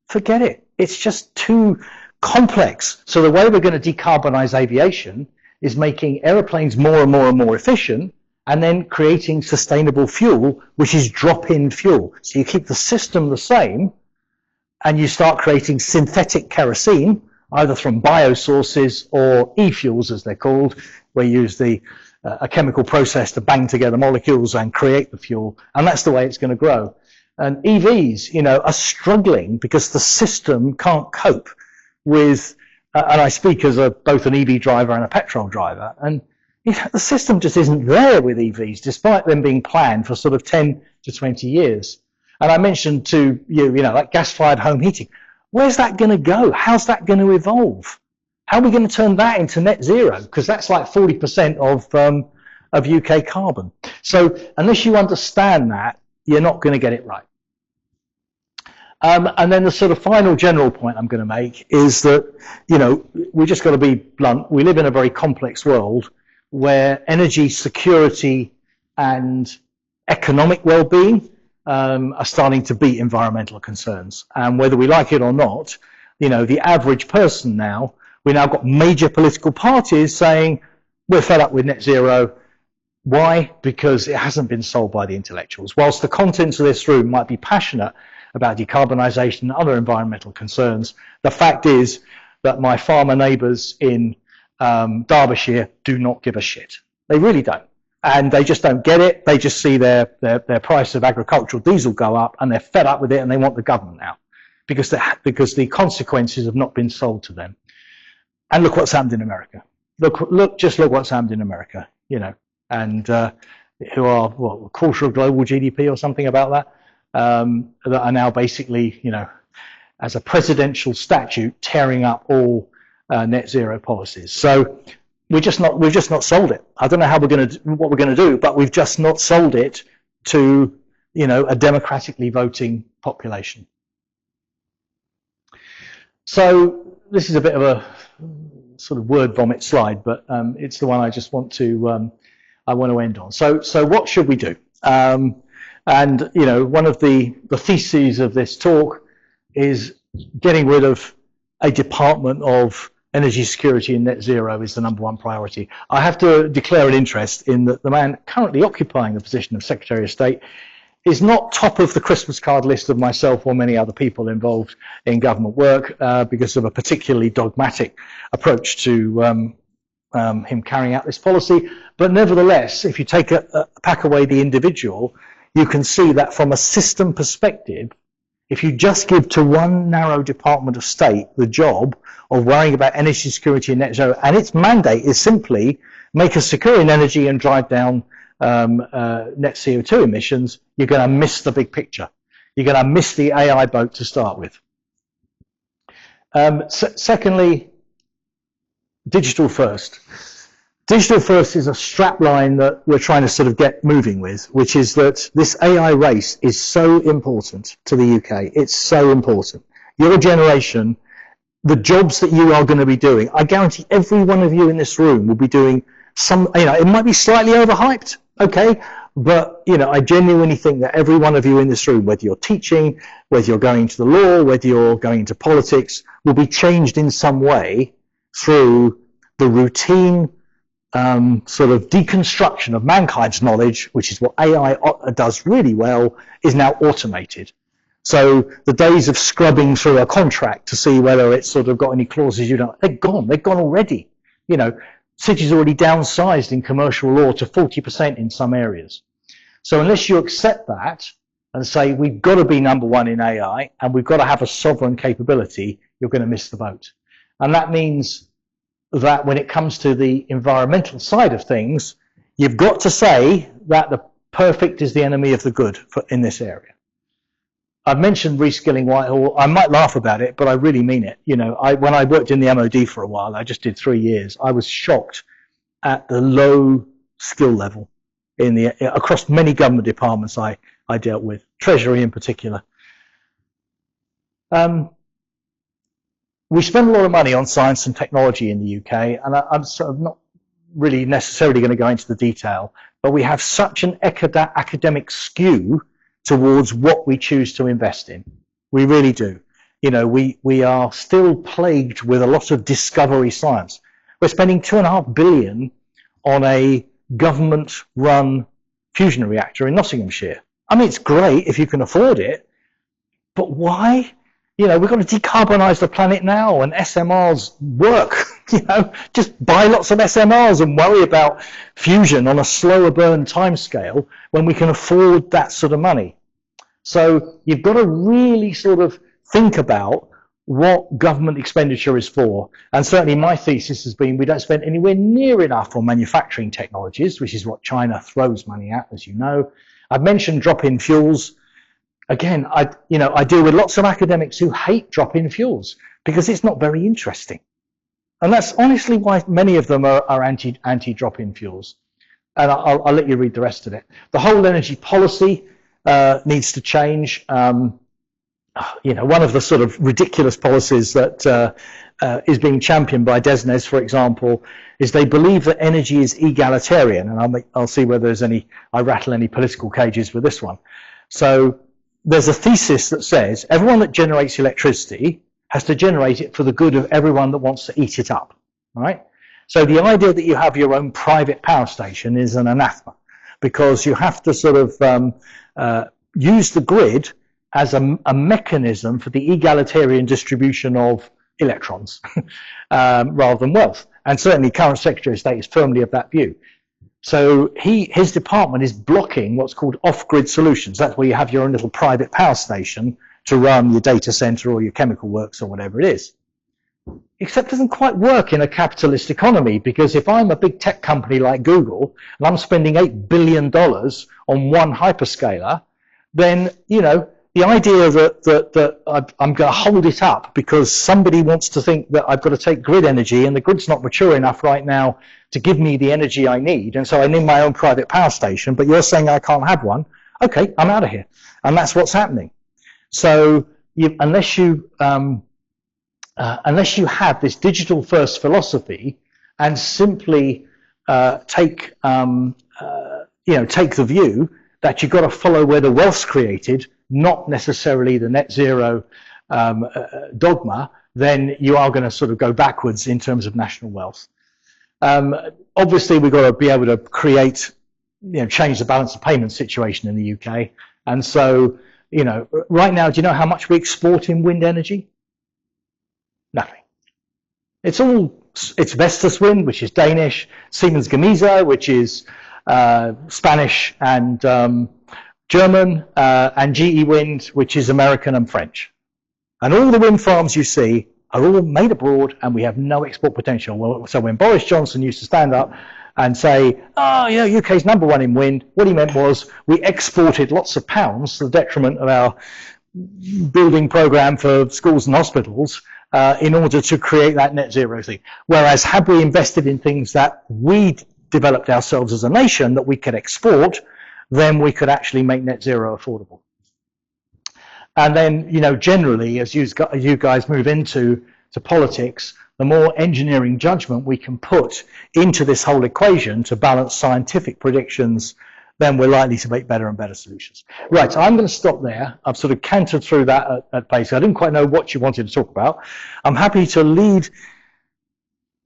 forget it. It's just too complex. So the way we're going to decarbonize aviation is making aeroplanes more and more and more efficient, and then creating sustainable fuel, which is drop-in fuel. So you keep the system the same, and you start creating synthetic kerosene, either from biosources or e-fuels, as they're called, where you use a chemical process to bang together molecules and create the fuel. And that's the way it's going to grow. And EVs, you know, are struggling because the system can't cope with, and I speak as both an EV driver and a petrol driver, and you know, the system just isn't there with EVs, despite them being planned for sort of 10 to 20 years. And I mentioned to you, you know, like gas-fired home heating. Where's that going to go? How's that going to evolve? How are we going to turn that into net zero? Because that's like 40% of UK carbon. So unless you understand that, you're not going to get it right. And then the sort of final general point I'm going to make is that, you know, we just got to be blunt. We live in a very complex world where energy security and economic well-being are starting to beat environmental concerns. And whether we like it or not, you know, the average person now, we now got major political parties saying we're fed up with net zero. Why? Because it hasn't been sold by the intellectuals. Whilst the contents of this room might be passionate about decarbonisation and other environmental concerns, the fact is that my farmer neighbours in Derbyshire do not give a shit. They really don't. And they just don't get it. They just see their price of agricultural diesel go up, and they're fed up with it, and they want the government now because the consequences have not been sold to them. And look what's happened in America. Just look what's happened in America, you know, and who are, what, a quarter of global GDP or something about that, that are now basically, you know, as a presidential statute, tearing up all net zero policies. So we've just not sold it. I don't know how what we're going to do, but we've just not sold it to, you know, a democratically voting population. So this is a bit of a sort of word vomit slide, but it's the one I just want to end on. So what should we do? And you know, one of the theses of this talk is getting rid of a department of energy security and net zero is the #1 priority. I have to declare an interest in that the man currently occupying the position of Secretary of State is not top of the Christmas card list of myself or many other people involved in government work because of a particularly dogmatic approach to him carrying out this policy. But nevertheless, if you pack away the individual, you can see that from a system perspective, If you just give to one narrow department of state the job of worrying about energy security and net zero, and its mandate is simply make us secure in energy and drive down net CO2 emissions, you're going to miss the big picture. You're going to miss the AI boat to start with. Secondly, digital first. Digital first is a strapline that we're trying to sort of get moving with, which is that this AI race is so important to the UK. It's so important. Your generation, the jobs that you are going to be doing, I guarantee every one of you in this room will be doing some, it might be slightly overhyped, okay, but, I genuinely think that every one of you in this room, whether you're teaching, whether you're going into the law, whether you're going into politics, will be changed in some way through the routine sort of deconstruction of mankind's knowledge, which is what AI does really well, is now automated. So the days of scrubbing through a contract to see whether it's sort of got any clauses you don't, they're gone already. Cities already downsized in commercial law to 40% in some areas. So unless you accept that and say we've got to be number one in AI and we've got to have a sovereign capability, you're going to miss the boat. And that means that when it comes to the environmental side of things, you've got to say that the perfect is the enemy of the good in this area. I've mentioned reskilling Whitehall. I might laugh about it, but I really mean it. When I worked in the MOD for a while, I just did 3 years. I was shocked at the low skill level across many government departments I dealt with, Treasury in particular. We spend a lot of money on science and technology in the UK, and I'm sort of not really necessarily going to go into the detail, but we have such an academic skew towards what we choose to invest in. We really do. We are still plagued with a lot of discovery science. We're spending $2.5 billion on a government-run fusion reactor in Nottinghamshire. I mean, it's great if you can afford it, but why? We've got to decarbonize the planet now, and SMRs work. Just buy lots of SMRs and worry about fusion on a slower burn timescale when we can afford that sort of money. So you've got to really sort of think about what government expenditure is for. And certainly my thesis has been we don't spend anywhere near enough on manufacturing technologies, which is what China throws money at, as you know. I've mentioned drop-in fuels. Again, I deal with lots of academics who hate drop-in fuels because it's not very interesting. And that's honestly why many of them are anti-drop-in fuels. And I'll let you read the rest of it. The whole energy policy needs to change. One of the sort of ridiculous policies that is being championed by DESNZ, for example, is they believe that energy is egalitarian. And I'll see whether I rattle any political cages with this one. So there's a thesis that says everyone that generates electricity has to generate it for the good of everyone that wants to eat it up, right? So the idea that you have your own private power station is an anathema, because you have to sort of use the grid as a mechanism for the egalitarian distribution of electrons rather than wealth. And certainly current Secretary of State is firmly of that view. So his department is blocking what's called off-grid solutions. That's where you have your own little private power station to run your data center or your chemical works or whatever it is. Except it doesn't quite work in a capitalist economy, because if I'm a big tech company like Google and I'm spending $8 billion on one hyperscaler, then, the idea that I'm going to hold it up because somebody wants to think that I've got to take grid energy and the grid's not mature enough right now to give me the energy I need, and so I need my own private power station, but you're saying I can't have one, okay, I'm out of here. And that's what's happening. So unless you have this digital first philosophy and simply take the view that you've got to follow where the wealth's created, not necessarily the net zero dogma, then you are going to sort of go backwards in terms of national wealth. Obviously, we've got to be able to create, change the balance of payment situation in the UK. And so, right now, do you know how much we export in wind energy? Nothing. It's Vestas Wind, which is Danish, Siemens Gamesa, which is Spanish, and German, and GE Wind, which is American and French. And all the wind farms you see are all made abroad, and we have no export potential. Well, so when Boris Johnson used to stand up and say, oh, you know, UK's #1 in wind, what he meant was we exported lots of pounds to the detriment of our building programme for schools and hospitals in order to create that net zero thing. Whereas had we invested in things that we developed ourselves as a nation that we could export, then we could actually make net zero affordable. And then, you know, generally, as you guys move into politics, the more engineering judgment we can put into this whole equation to balance scientific predictions, then we're likely to make better and better solutions. Right, so I'm going to stop there. I've sort of cantered through that at pace. I didn't quite know what you wanted to talk about. I'm happy to lead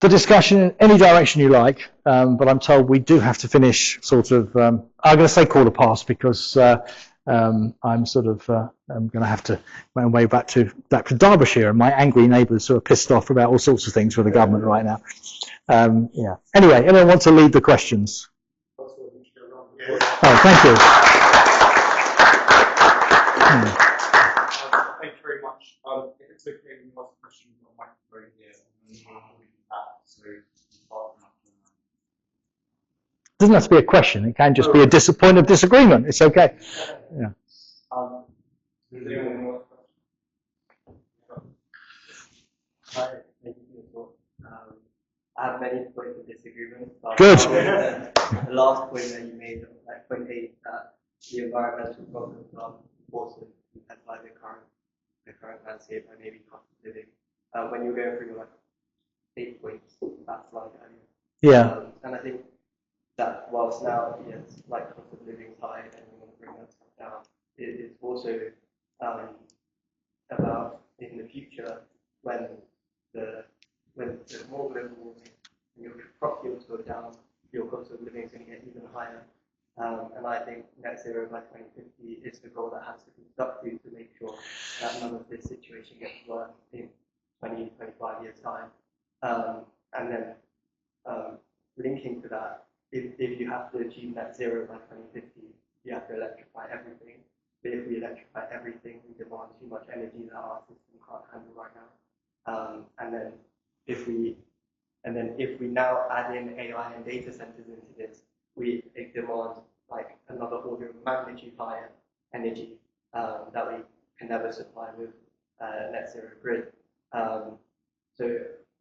the discussion in any direction you like, but I'm told we do have to finish sort of, I'm going to say 15:15 because I'm sort of, I'm going to have to make my way back to Derbyshire and my angry neighbours who are pissed off about all sorts of things with the government right now. Yeah. Anyway, anyone want to lead the questions? Oh, thank you. Thank you very much. If it's okay, we can ask questions on the microphone here. Doesn't have to be a question. It can just be a point of disagreement. It's okay. Yeah. Hi, thank you for I have many points of disagreement. But Good. The last point that you made, like point 8, that the environmental problems are important as like the current landscape and maybe cost of living. When you're going through like 8 points, that's like Yeah. and I think that whilst now, yes, like cost of living side and we want to bring that stuff down, it is also about in the future when the more global warming and your crop yields go down, your cost of living is going to get even higher. And I think net zero by 2050 is the goal that has to be stuck to make sure that none of this situation gets worse in 20, 25 years' time. And then linking to that, if you have to achieve net zero by 2050, you have to electrify everything. But if we electrify everything, we demand too much energy that our system can't handle right now. And then if we now add in AI and data centers into this, we demand like another order of magnitude higher energy that we can never supply with net zero grid.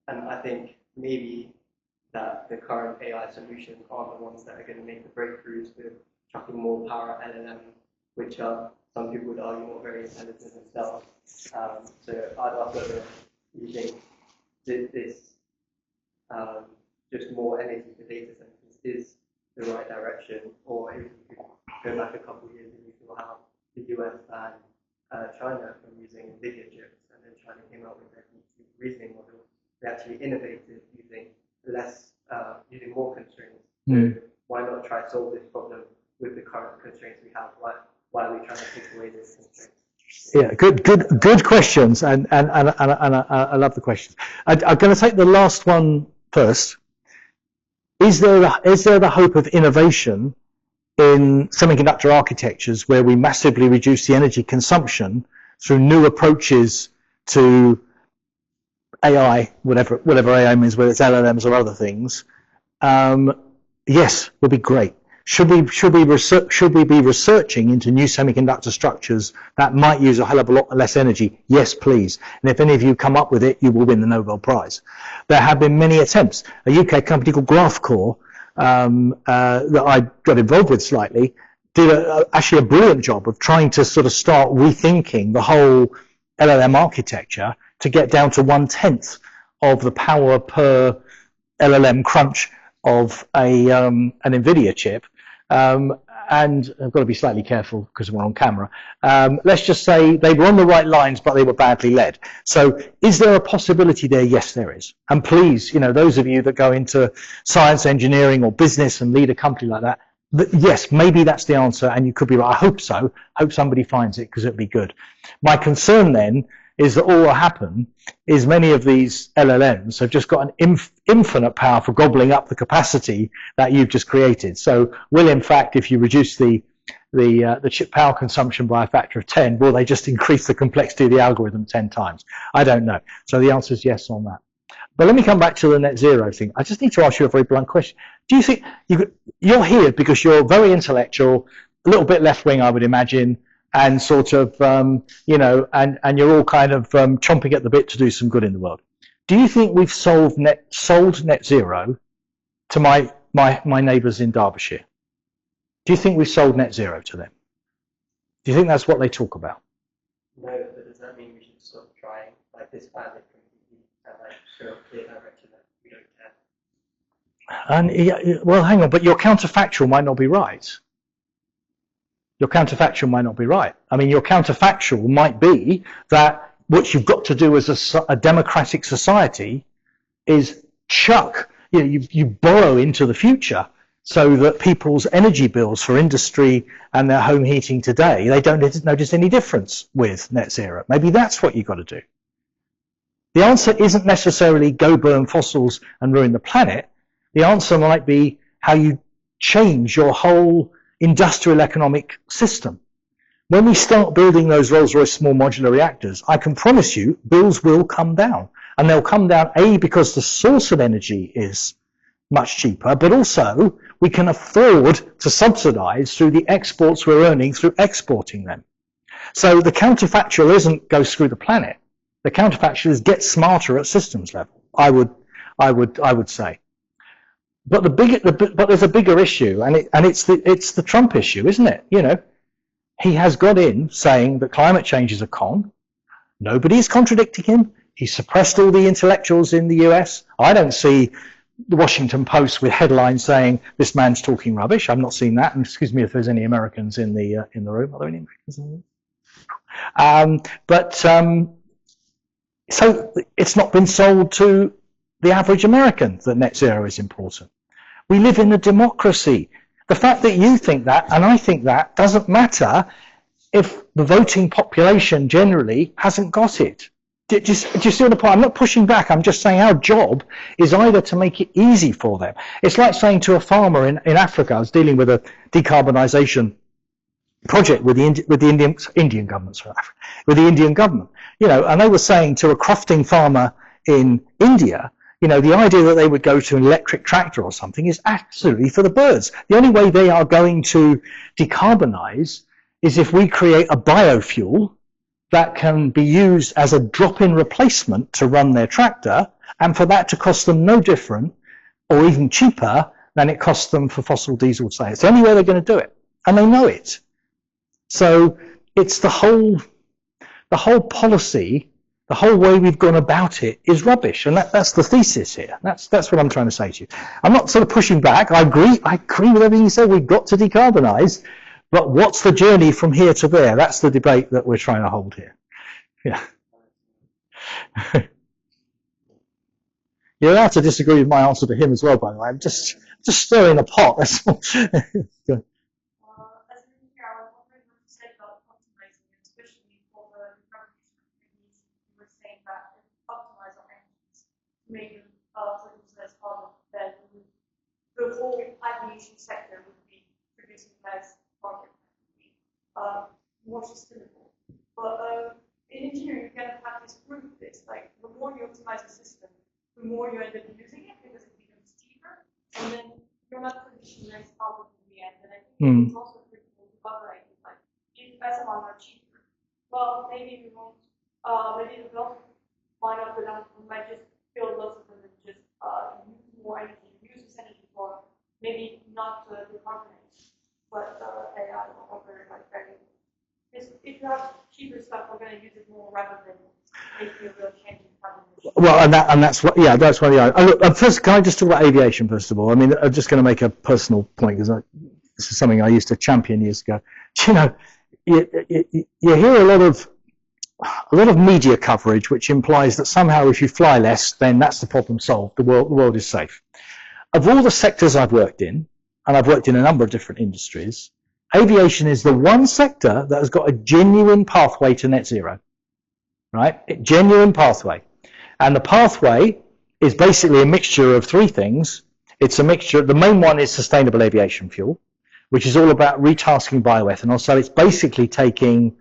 And I think maybe that the current AI solutions are the ones that are going to make the breakthroughs with chucking more power at LLM, which are, some people would argue, not very intelligent themselves. So I'd ask whether you think this just more energy for data centers is the right direction, or if you could go back a couple of years and you still have the US and China from using NVIDIA chips, and then China came out with their reasoning model. They actually innovated using more constraints. So why not try to solve this problem with the current constraints we have? Why are we trying to take away these constraints? Yeah, good questions, and I love the questions. I'm going to take the last one first. Is there the hope of innovation in semiconductor architectures where we massively reduce the energy consumption through new approaches to AI, whatever AI means, whether it's LLMs or other things? Yes, would be great. Should we be researching into new semiconductor structures that might use a hell of a lot less energy? Yes, please. And if any of you come up with it, you will win the Nobel Prize. There have been many attempts. A UK company called GraphCore that I got involved with slightly did actually a brilliant job of trying to sort of start rethinking the whole LLM architecture to get down to 1/10 of the power per LLM crunch of an NVIDIA chip. And I've got to be slightly careful because we're on camera. Let's just say they were on the right lines, but they were badly led. So is there a possibility there? Yes, there is. And please, those of you that go into science, engineering or business and lead a company like that, yes, maybe that's the answer, and you could be right. I hope so. Hope somebody finds it, because it'd be good. My concern then is that all will happen is many of these LLMs have just got an infinite power for gobbling up the capacity that you've just created. So will, in fact, if you reduce the the chip power consumption by a factor of 10, will they just increase the complexity of the algorithm 10 times? I don't know. So the answer is yes on that. But let me come back to the net zero thing. I just need to ask you a very blunt question. Do you think you're here because you're very intellectual, a little bit left-wing, I would imagine, and sort of, you know, and you're all kind of chomping at the bit to do some good in the world? Do you think we've sold net zero to my neighbours in Derbyshire? Do you think we've sold net zero to them? Do you think that's what they talk about? No, but does that mean we should stop trying, like disband it completely and like show a clear direction that we don't care? And yeah, well, hang on, but your counterfactual might not be right. Your counterfactual might not be right. I mean, your counterfactual might be that what you've got to do as a democratic society is chuck, you know, you borrow into the future so that people's energy bills for industry and their home heating today, they don't notice any difference with net zero. Maybe that's what you've got to do. The answer isn't necessarily go burn fossils and ruin the planet. The answer might be how you change your whole industrial economic system. When we start building those Rolls-Royce small modular reactors, I can promise you bills will come down. And they'll come down, A, because the source of energy is much cheaper, but also we can afford to subsidize through the exports we're earning through exporting them. So the counterfactual isn't go screw the planet. The counterfactual is get smarter at systems level, I would say. But but there's a bigger issue, and it's the Trump issue, isn't it? You know, he has got in saying that climate change is a con. Nobody is contradicting him. He suppressed all the intellectuals in the US. I don't see the Washington Post with headlines saying this man's talking rubbish. I've not seen that. And excuse me if there's any Americans in the room. Are there any Americans in the room? So it's not been sold to the average American that net zero is important. We live in a democracy. The fact that you think that and I think that doesn't matter if the voting population generally hasn't got it. Do you see the point? I'm not pushing back. I'm just saying our job is either to make it easy for them. It's like saying to a farmer in Africa, I was dealing with a decarbonisation project with the Indian government, with the Indian government, you know, and they were saying to a crofting farmer in India, you know, the idea that they would go to an electric tractor or something is absolutely for the birds. The only way they are going to decarbonise is if we create a biofuel that can be used as a drop-in replacement to run their tractor, and for that to cost them no different or even cheaper than it costs them for fossil diesel, say. It's the only way they're going to do it, and they know it. So it's the whole policy, the whole way we've gone about it is rubbish, and that's the thesis here. That's what I'm trying to say to you. I'm not sort of pushing back. I agree with everything you said. We've got to decarbonise. But what's the journey from here to there? That's the debate that we're trying to hold here. Yeah. You're allowed to disagree with my answer to him as well, by the way. I'm just stirring the pot. That's all. As an engineer, I was wondering what you said about optimizing, especially for the decarbonization techniques. You were saying that if we optimize our engines, maybe produce less carbon, then the whole aviation sector would be producing less carbon, more sustainable. But in engineering, you kind of have this proof of this. Like, the more you optimize the system, the more you end up using it because it becomes cheaper, and then you're not producing less carbon in the end. And I think it's also critical to collaborate. Like, if SMRs are cheaper, well, maybe we won't. Maybe the government might not go down. We might just build lots of them and just use more energy, use this energy for maybe not decarbonate, but AI or very like very. If you have cheaper stuff, we're going to use it more rather than making a real change in carbon emissions. Well, and that's what, yeah, that's what the look. First, can I just talk about aviation first of all? I mean, I'm just going to make a personal point because this is something I used to champion years ago. You know, you hear a lot of media coverage which implies that somehow if you fly less, then that's the problem solved. The world is safe. Of all the sectors I've worked in, and I've worked in a number of different industries, aviation is the one sector that has got a genuine pathway to net zero, right? A genuine pathway. And the pathway is basically a mixture of three things. It's a mixture, the main one is sustainable aviation fuel, which is all about retasking bioethanol. So it's basically taking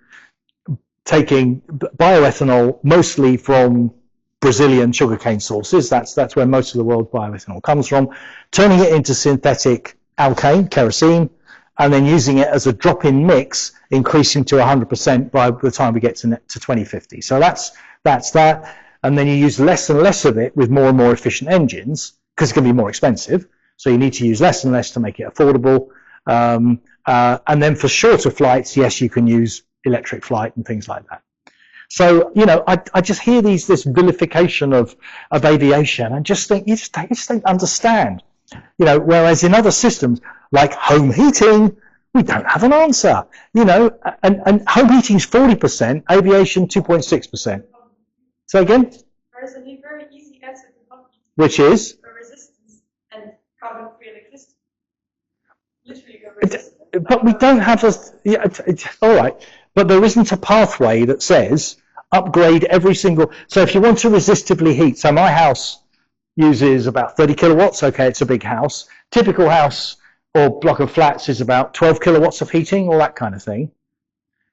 bioethanol mostly from Brazilian sugarcane sources. That's where most of the world's bioethanol comes from, turning it into synthetic alkane, kerosene, and then using it as a drop-in mix, increasing to 100% by the time we get to 2050. So that's that. And then you use less and less of it with more and more efficient engines, because it's going to be more expensive. So you need to use less and less to make it affordable. And then for shorter flights, yes, you can use electric flight and things like that. So, you know, I just hear this vilification of aviation and just think, you just don't understand. You know, whereas in other systems, like home heating, we don't have an answer. You know, and home heating is 40%, aviation 2.6%. So again? There is a very easy answer to home heating. Which is? A resistance and carbon-free electricity. Literally a resistance. But we don't have a, yeah, it's all right, but there isn't a pathway that says upgrade every single, so if you want to resistively heat, so my house uses about 30 kilowatts, okay, it's a big house. Typical house or block of flats is about 12 kilowatts of heating, all that kind of thing.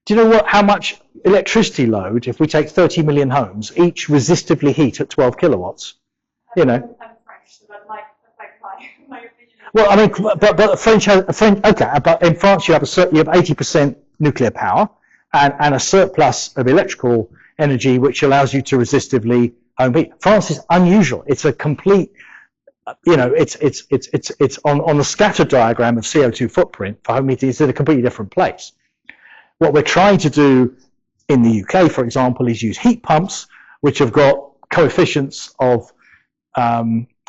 Do you know how much electricity load, if we take 30 million homes, each resistively heat at 12 kilowatts? You know. I'm French, so that might affect my opinion. Well, I mean, but French, okay, but in France you have 80% nuclear power and a surplus of electrical energy which allows you to resistively home heat. France is unusual. It's a complete, you know, it's on the scatter diagram of CO2 footprint for home heating. It's in a completely different place. What we're trying to do in the UK, for example, is use heat pumps which have got coefficients of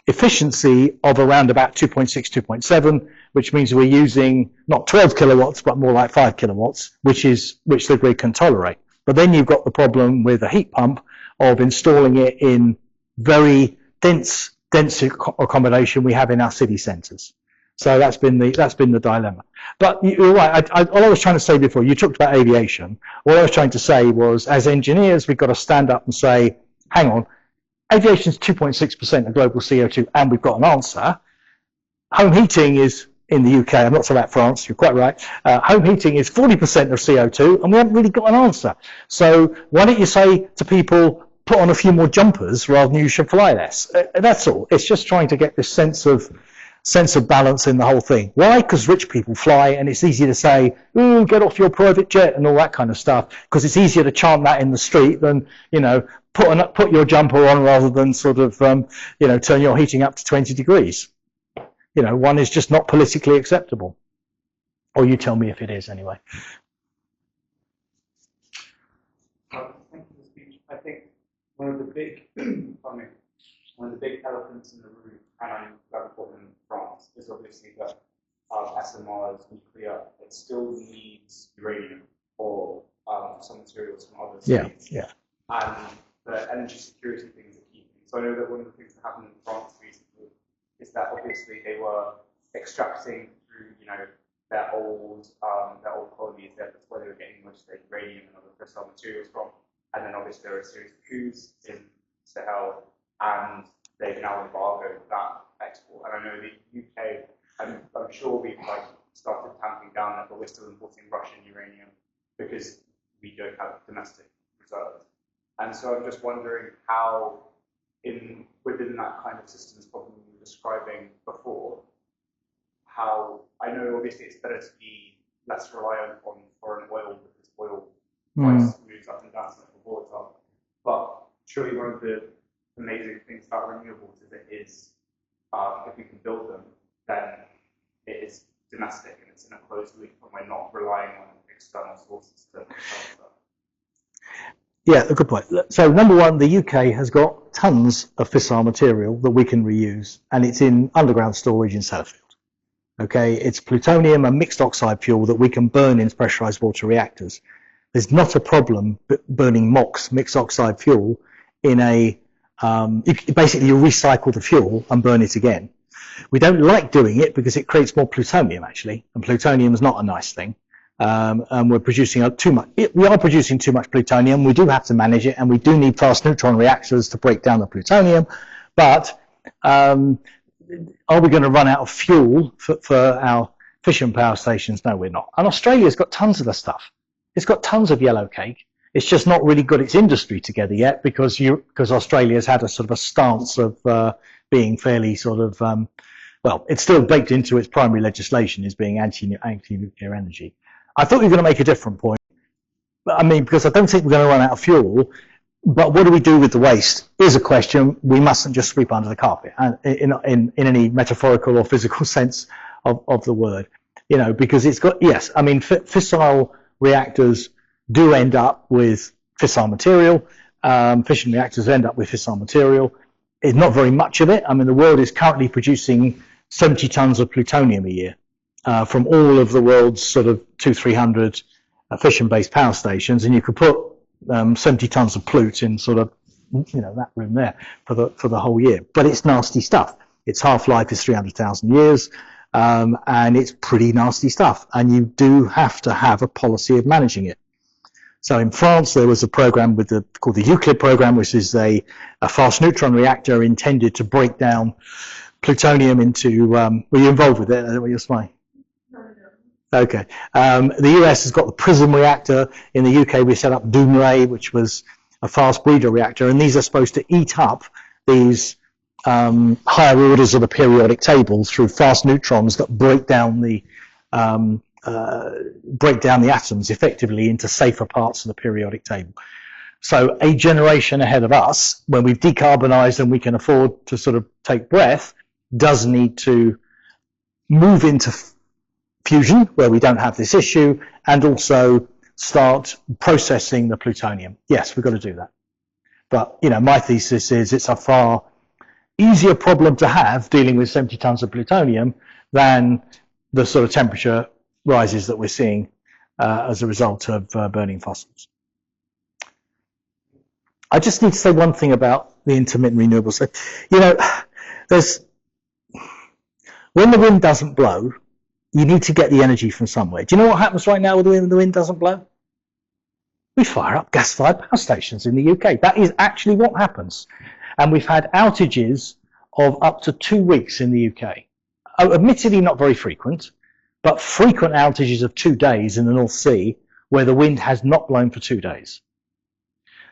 efficiency of around about 2.6, 2.7, which means we're using not 12 kilowatts, but more like 5 kilowatts, which the grid can tolerate. But then you've got the problem with a heat pump of installing it in very dense accommodation we have in our city centres. So that's been the dilemma. But you're right. All I was trying to say before, you talked about aviation. What I was trying to say was, as engineers, we've got to stand up and say, hang on, aviation is 2.6% of global CO2, and we've got an answer. Home heating is, in the UK, I'm not talking about France, you're quite right, home heating is 40% of CO2, and we haven't really got an answer. So why don't you say to people, put on a few more jumpers rather than you should fly less? That's all. It's just trying to get this sense of balance in the whole thing. Why? Because rich people fly, and it's easy to say, ooh, get off your private jet and all that kind of stuff, because it's easier to chant that in the street than, you know, put your jumper on rather than sort of, you know, turn your heating up to 20 degrees. You know, one is just not politically acceptable. Or you tell me if it is, anyway. Thank you for the speech. I think one of the big, elephants in the room, and I'm glad to in France, is obviously that SMR's nuclear, it still needs uranium or some materials from other states. Yeah. And the energy security things are key. So I know that one of the things that happened in France recently is that obviously they were extracting through, you know, their old colonies. That's where they were getting much of their uranium and other fissile materials from. And then obviously there were a series of coups in Sahel, and they've now embargoed that export. And I know the UK, I'm sure we've started tamping down that, but we're still importing Russian uranium because we don't have domestic reserves. And so I'm just wondering how, within that kind of systems problem you were describing before, how, I know obviously it's better to be less reliant on foreign oil because oil price moves up and down so volatile. But surely one of the amazing things about renewables is if we can build them, then it is domestic and it's in a closed loop, and we're not relying on external sources to help that. Yeah, a good point. So number one, the UK has got tons of fissile material that we can reuse, and it's in underground storage in Sellafield. Okay, it's plutonium and mixed oxide fuel that we can burn in pressurized water reactors. There's not a problem burning MOX, mixed oxide fuel, in a, basically you recycle the fuel and burn it again. We don't like doing it because it creates more plutonium actually, and plutonium is not a nice thing. And we're producing too much. We are producing too much plutonium. We do have to manage it, and we do need fast neutron reactors to break down the plutonium. But are we going to run out of fuel for our fission power stations, no, we're not. And Australia's got tons of the stuff. It's got tons of yellow cake. It's just not really got its industry together yet because Australia's had a sort of a stance of being fairly sort of, well, it's still baked into its primary legislation as being anti-nuclear energy. I thought you were going to make a different point. I mean, because I don't think we're going to run out of fuel. But what do we do with the waste is a question we mustn't just sweep under the carpet in any metaphorical or physical sense of the word, you know, because it's got, yes, I mean, fissile reactors do end up with fissile material. Fission reactors end up with fissile material. It's not very much of it. I mean, the world is currently producing 70 tons of plutonium a year from all of the world's sort of 200-300 fission-based power stations, and you could put 70 tons of plut in sort of, you know, that room there for the whole year. But it's nasty stuff. Its half-life is 300,000 years, and it's pretty nasty stuff. And you do have to have a policy of managing it. So in France, there was a program called the Euclid program, which is a fast neutron reactor intended to break down plutonium into. Were you involved with it? You're smiling. Okay. The US has got the PRISM reactor. In the UK, we set up Doomray, which was a fast breeder reactor, and these are supposed to eat up these higher orders of the periodic table through fast neutrons that break down the atoms effectively into safer parts of the periodic table. So a generation ahead of us, when we've decarbonized and we can afford to sort of take breath, does need to move into fusion, where we don't have this issue, and also start processing the plutonium. Yes, we've got to do that. But, you know, my thesis is it's a far easier problem to have dealing with 70 tons of plutonium than the sort of temperature rises that we're seeing as a result of burning fossils. I just need to say one thing about the intermittent renewables. So, you know, when the wind doesn't blow, you need to get the energy from somewhere. Do you know what happens right now when the wind doesn't blow? We fire up gas-fired power stations in the UK. That is actually what happens. And we've had outages of up to 2 weeks in the UK. Admittedly not very frequent, but frequent outages of 2 days in the North Sea where the wind has not blown for 2 days.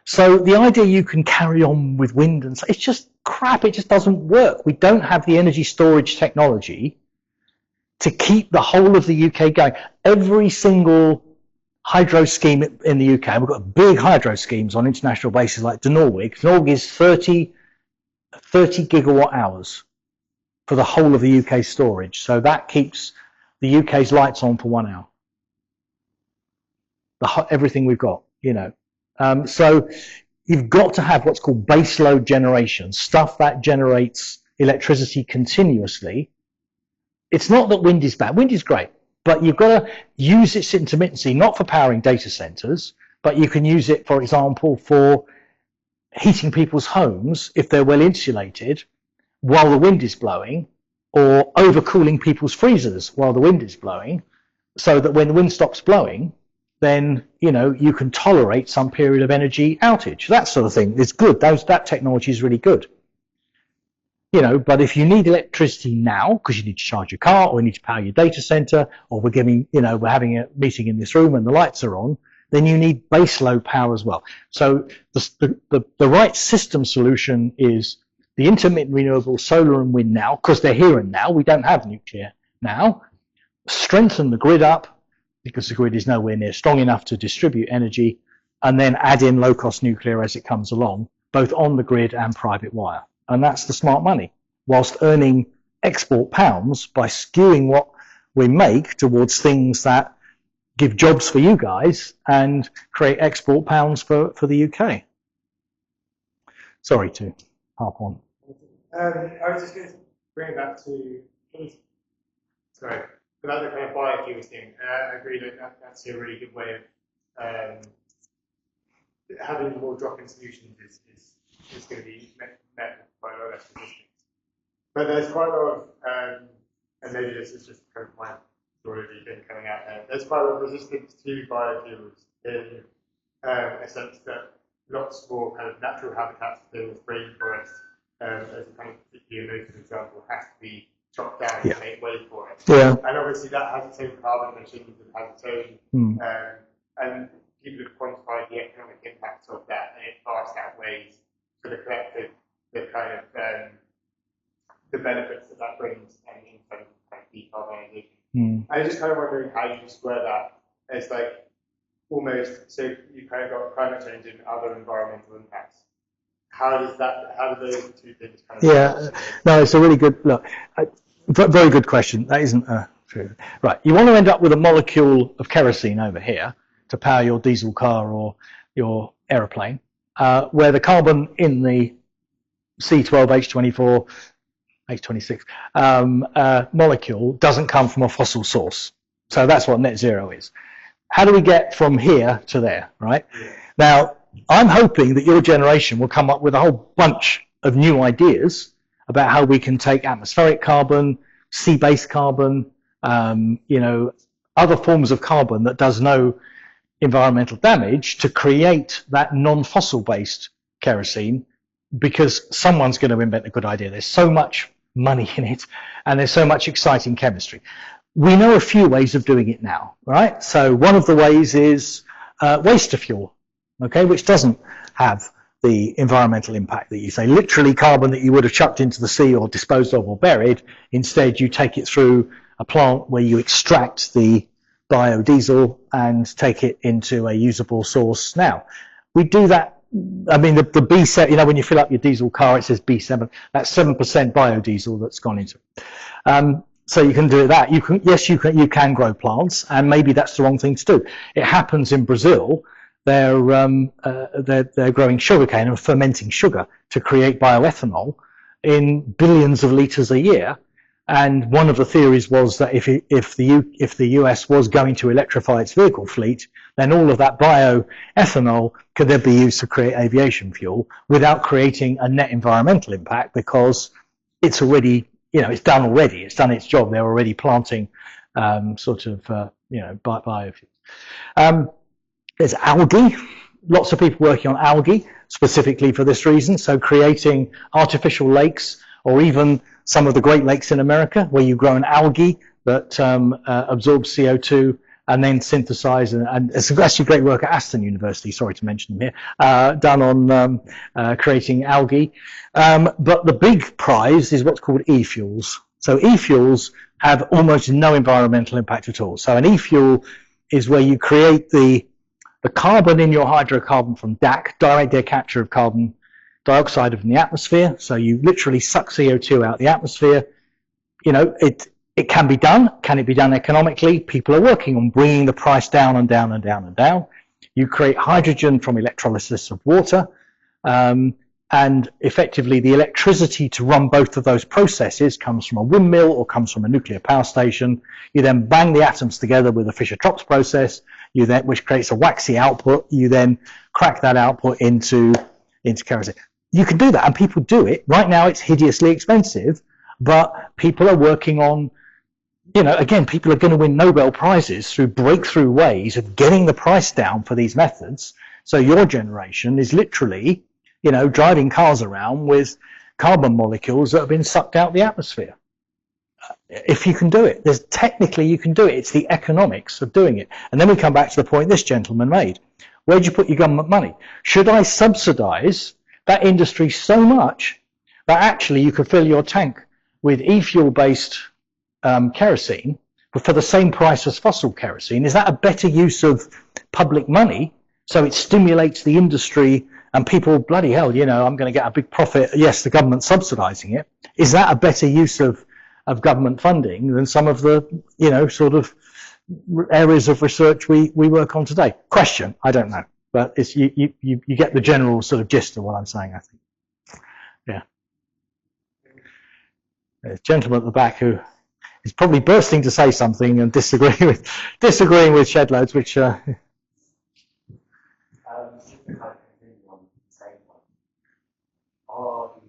So the idea you can carry on with wind, and it's just crap. It just doesn't work. We don't have the energy storage technology to keep the whole of the UK going. Every single hydro scheme in the UK, we've got big hydro schemes on international bases like de Norwich. Norwich is 30 gigawatt hours for the whole of the UK storage. So that keeps the UK's lights on for 1 hour. Everything we've got, you know. So you've got to have what's called baseload generation, stuff that generates electricity continuously. It's not that wind is bad. Wind is great, but you've got to use its intermittency, not for powering data centers, but you can use it, for example, for heating people's homes if they're well insulated while the wind is blowing, or overcooling people's freezers while the wind is blowing, so that when the wind stops blowing, then, you know, you can tolerate some period of energy outage. That sort of thing is good. That technology is really good. You know, but if you need electricity now because you need to charge your car or you need to power your data center, or we're having a meeting in this room and the lights are on, then you need baseload power as well. So the right system solution is the intermittent renewable solar and wind now, because they're here and now. We don't have nuclear now. Strengthen the grid up because the grid is nowhere near strong enough to distribute energy, and then add in low-cost nuclear as it comes along, both on the grid and private wire. And that's the smart money, whilst earning export pounds by skewing what we make towards things that give jobs for you guys and create export pounds for the UK. Sorry to harp on. I was just going to bring it back to, sorry, about the kind of biofuels thing. I agree that that's a really good way of having more drop-in solutions is going to be met with quite a lot less resistance. But there's quite a lot of, and maybe this is just kind of my story thing coming out there, there's quite a lot of resistance to biofuels in a sense that lots more kind of natural habitats, things, rainforests, as a kind of particularly noted example, has to be chop down Yeah. and make way for it. Yeah. And obviously that has its own carbon emissions and has its own, and people have quantified the economic impact of that, and it far outweighs for the collective the kind of the benefits that that brings and in terms of kind of decarbonisation. I just kind of wondering how you square that as like almost, so you kind of got climate change and other environmental impacts. How do those two things kind of... Yeah, no, it's a really good, look, very good question. That isn't true. Right, you want to end up with a molecule of kerosene over here to power your diesel car or your aeroplane, where the carbon in the C12H24, H26 molecule doesn't come from a fossil source. So that's what net zero is. How do we get from here to there, right? Yeah. Now, I'm hoping that your generation will come up with a whole bunch of new ideas about how we can take atmospheric carbon, sea-based carbon, other forms of carbon that does no environmental damage to create that non-fossil based kerosene, because someone's going to invent a good idea. There's so much money in it and there's so much exciting chemistry. We know a few ways of doing it now, right? So one of the ways is waste to fuel, okay, which doesn't have the environmental impact that you say, literally carbon that you would have chucked into the sea or disposed of or buried. Instead, you take it through a plant where you extract the biodiesel and take it into a usable source. Now, we do that. I mean, the B7, when you fill up your diesel car, it says B7. That's 7% biodiesel that's gone into it. So you can do that. You can grow plants, and maybe that's the wrong thing to do. It happens in Brazil. They're growing sugarcane and fermenting sugar to create bioethanol in billions of litres a year. And one of the theories was that if the US was going to electrify its vehicle fleet, then all of that bioethanol could then be used to create aviation fuel without creating a net environmental impact, because it's already, it's done already. It's done its job. They're already planting biofuels. There's algae. Lots of people working on algae specifically for this reason. So creating artificial lakes, or even some of the Great Lakes in America, where you grow an algae that absorbs CO2 and then synthesize. And it's actually great work at Aston University, sorry to mention them here, done on creating algae. But the big prize is what's called e-fuels. So e-fuels have almost no environmental impact at all. So an e-fuel is where you create the carbon in your hydrocarbon from DAC, direct air capture of carbon dioxide from the atmosphere. So you literally suck CO2 out the atmosphere. It can be done. Can it be done economically? People are working on bringing the price down and down and down and down. You create hydrogen from electrolysis of water, and effectively the electricity to run both of those processes comes from a windmill or comes from a nuclear power station. You then bang the atoms together with a Fischer-Tropsch process, which creates a waxy output. You then crack that output into kerosene. You can do that, and people do it. Right now it's hideously expensive, but people are working on, again, people are going to win Nobel Prizes through breakthrough ways of getting the price down for these methods. So your generation is literally, driving cars around with carbon molecules that have been sucked out the atmosphere. If you can do it, technically you can do it. It's the economics of doing it. And then we come back to the point this gentleman made. Where'd you put your government money? Should I subsidize that industry so much that actually you could fill your tank with e-fuel based kerosene, but for the same price as fossil kerosene? Is that a better use of public money? So it stimulates the industry and people, bloody hell, I'm going to get a big profit. Yes, the government's subsidizing it. Is that a better use of government funding than some of the, sort of areas of research we work on today? Question, I don't know. But it's, you get the general sort of gist of what I'm saying, I think. Yeah. There's a gentleman at the back who is probably bursting to say something and disagreeing with Shedloads, which are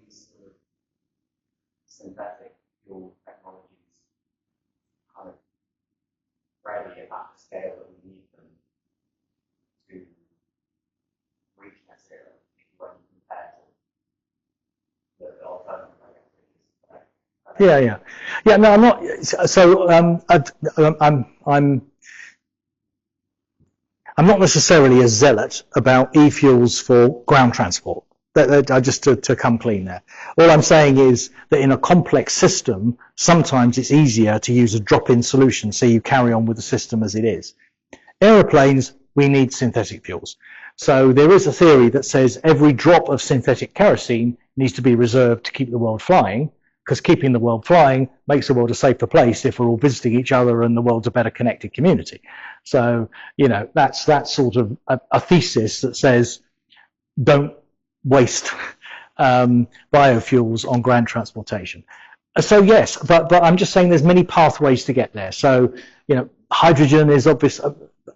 these sort of synthetic fuel technologies kind of ready at that scale that we need them to reach net zero when you compare to the alternative, I guess, which is Yeah. No, I'm not. So I'm not necessarily a zealot about e-fuels for ground transport. Just to come clean there. All I'm saying is that in a complex system, sometimes it's easier to use a drop-in solution, so you carry on with the system as it is. Aeroplanes, we need synthetic fuels. So there is a theory that says every drop of synthetic kerosene needs to be reserved to keep the world flying, because keeping the world flying makes the world a safer place if we're all visiting each other and the world's a better connected community. So, that's sort of a thesis that says don't waste biofuels on ground transportation. So yes, but I'm just saying there's many pathways to get there. So, hydrogen is obvious.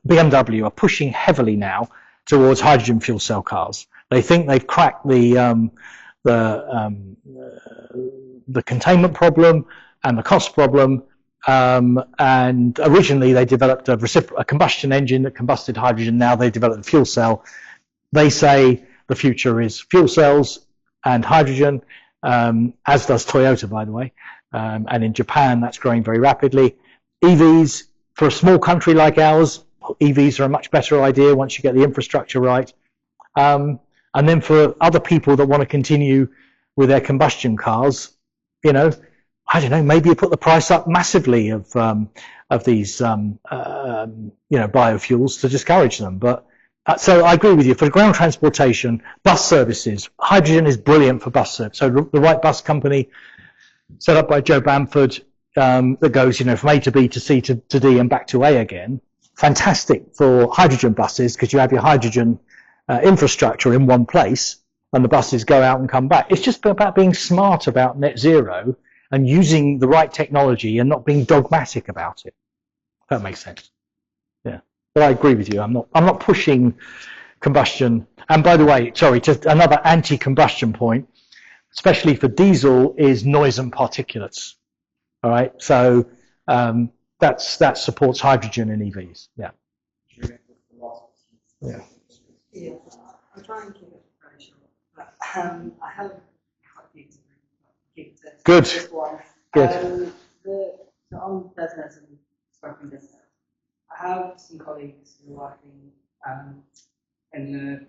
BMW are pushing heavily now towards hydrogen fuel cell cars. They think they've cracked the containment problem and the cost problem. And originally they developed a combustion engine that combusted hydrogen. Now they developed a fuel cell. They say the future is fuel cells and hydrogen, as does Toyota, by the way. And in Japan, that's growing very rapidly. EVs, for a small country like ours, EVs are a much better idea once you get the infrastructure right. And then for other people that want to continue with their combustion cars, I don't know, maybe you put the price up massively of these, biofuels to discourage them. But so I agree with you. For ground transportation, bus services, hydrogen is brilliant for bus service. So the Right Bus Company, set up by Joe Bamford, that goes, from A to B to C to D and back to A again. Fantastic for hydrogen buses because you have your hydrogen infrastructure in one place and the buses go out and come back. It's just about being smart about net zero and using the right technology and not being dogmatic about it. That makes sense. Yeah. But I agree with you. I'm not pushing combustion. And by the way, sorry, just another anti-combustion point, especially for diesel, is noise and particulates. All right. So that supports hydrogen in EVs. Yeah. Yeah. I'm trying to keep it very short, but I have quite a few to keep to Good. this one. Good. So on DESNZ and spoken DESNZ, I have some colleagues who are working in the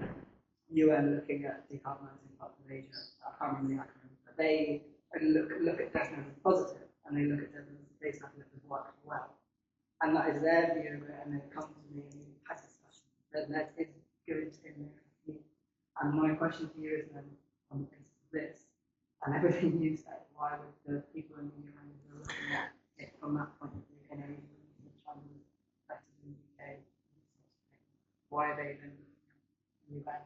UN looking at decarbonising parts of Asia. I can't remember the acronym, but they look at DESNZ as positive, and they look at DESNZ as something that has worked well. And that is their view of it, and they come to me and have discussions. That is good in their view. And my question to you is then, on the basis of this, and everything you said, why would the people in the UN who are looking at it from that point of view in Asia, China, better than the UK, why are they then looking at the UN?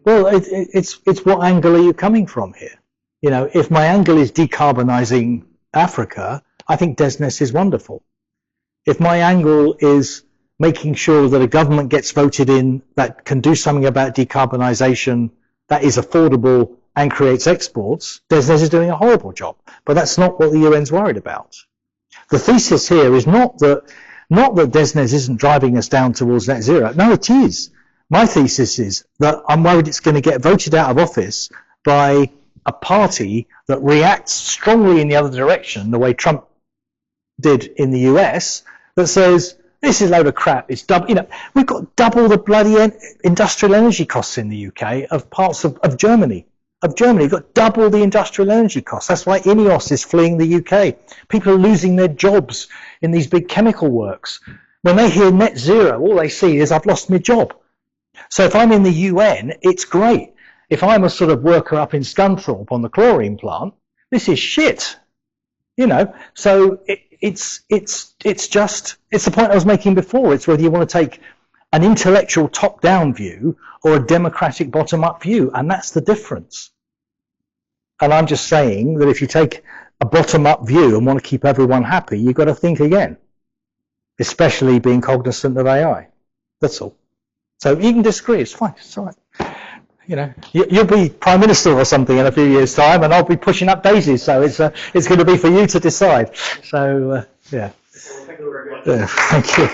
Well, it's what angle are you coming from here? If my angle is decarbonising Africa, I think DESNZ is wonderful. If my angle is making sure that a government gets voted in that can do something about decarbonisation that is affordable and creates exports, DESNZ is doing a horrible job. But that's not what the UN's worried about. The thesis here is not that DESNZ isn't driving us down towards net zero. No, it is. My thesis is that I'm worried it's going to get voted out of office by a party that reacts strongly in the other direction, the way Trump did in the US, that says, this is a load of crap. It's double, we've got double the bloody industrial energy costs in the UK of parts of Germany. We've got double the industrial energy costs. That's why INEOS is fleeing the UK. People are losing their jobs in these big chemical works. When they hear net zero, all they see is, I've lost my job. So if I'm in the UN, it's great. If I'm a sort of worker up in Scunthorpe on the chlorine plant, this is shit. So it's the point I was making before. It's whether you want to take an intellectual top-down view or a democratic bottom-up view, and that's the difference. And I'm just saying that if you take a bottom-up view and want to keep everyone happy, you've got to think again, especially being cognizant of AI. That's all. So you can disagree, it's fine, it's all right. You'll be Prime Minister or something in a few years' time, and I'll be pushing up daisies, so it's going to be for you to decide. So, yeah. Thank you very much. Yeah, thank you.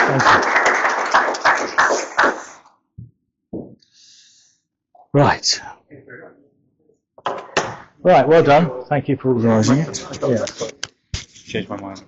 Thank you. Right. Thank you very much. Right, well done. Thank you for organising it. Yeah. Changed my mind.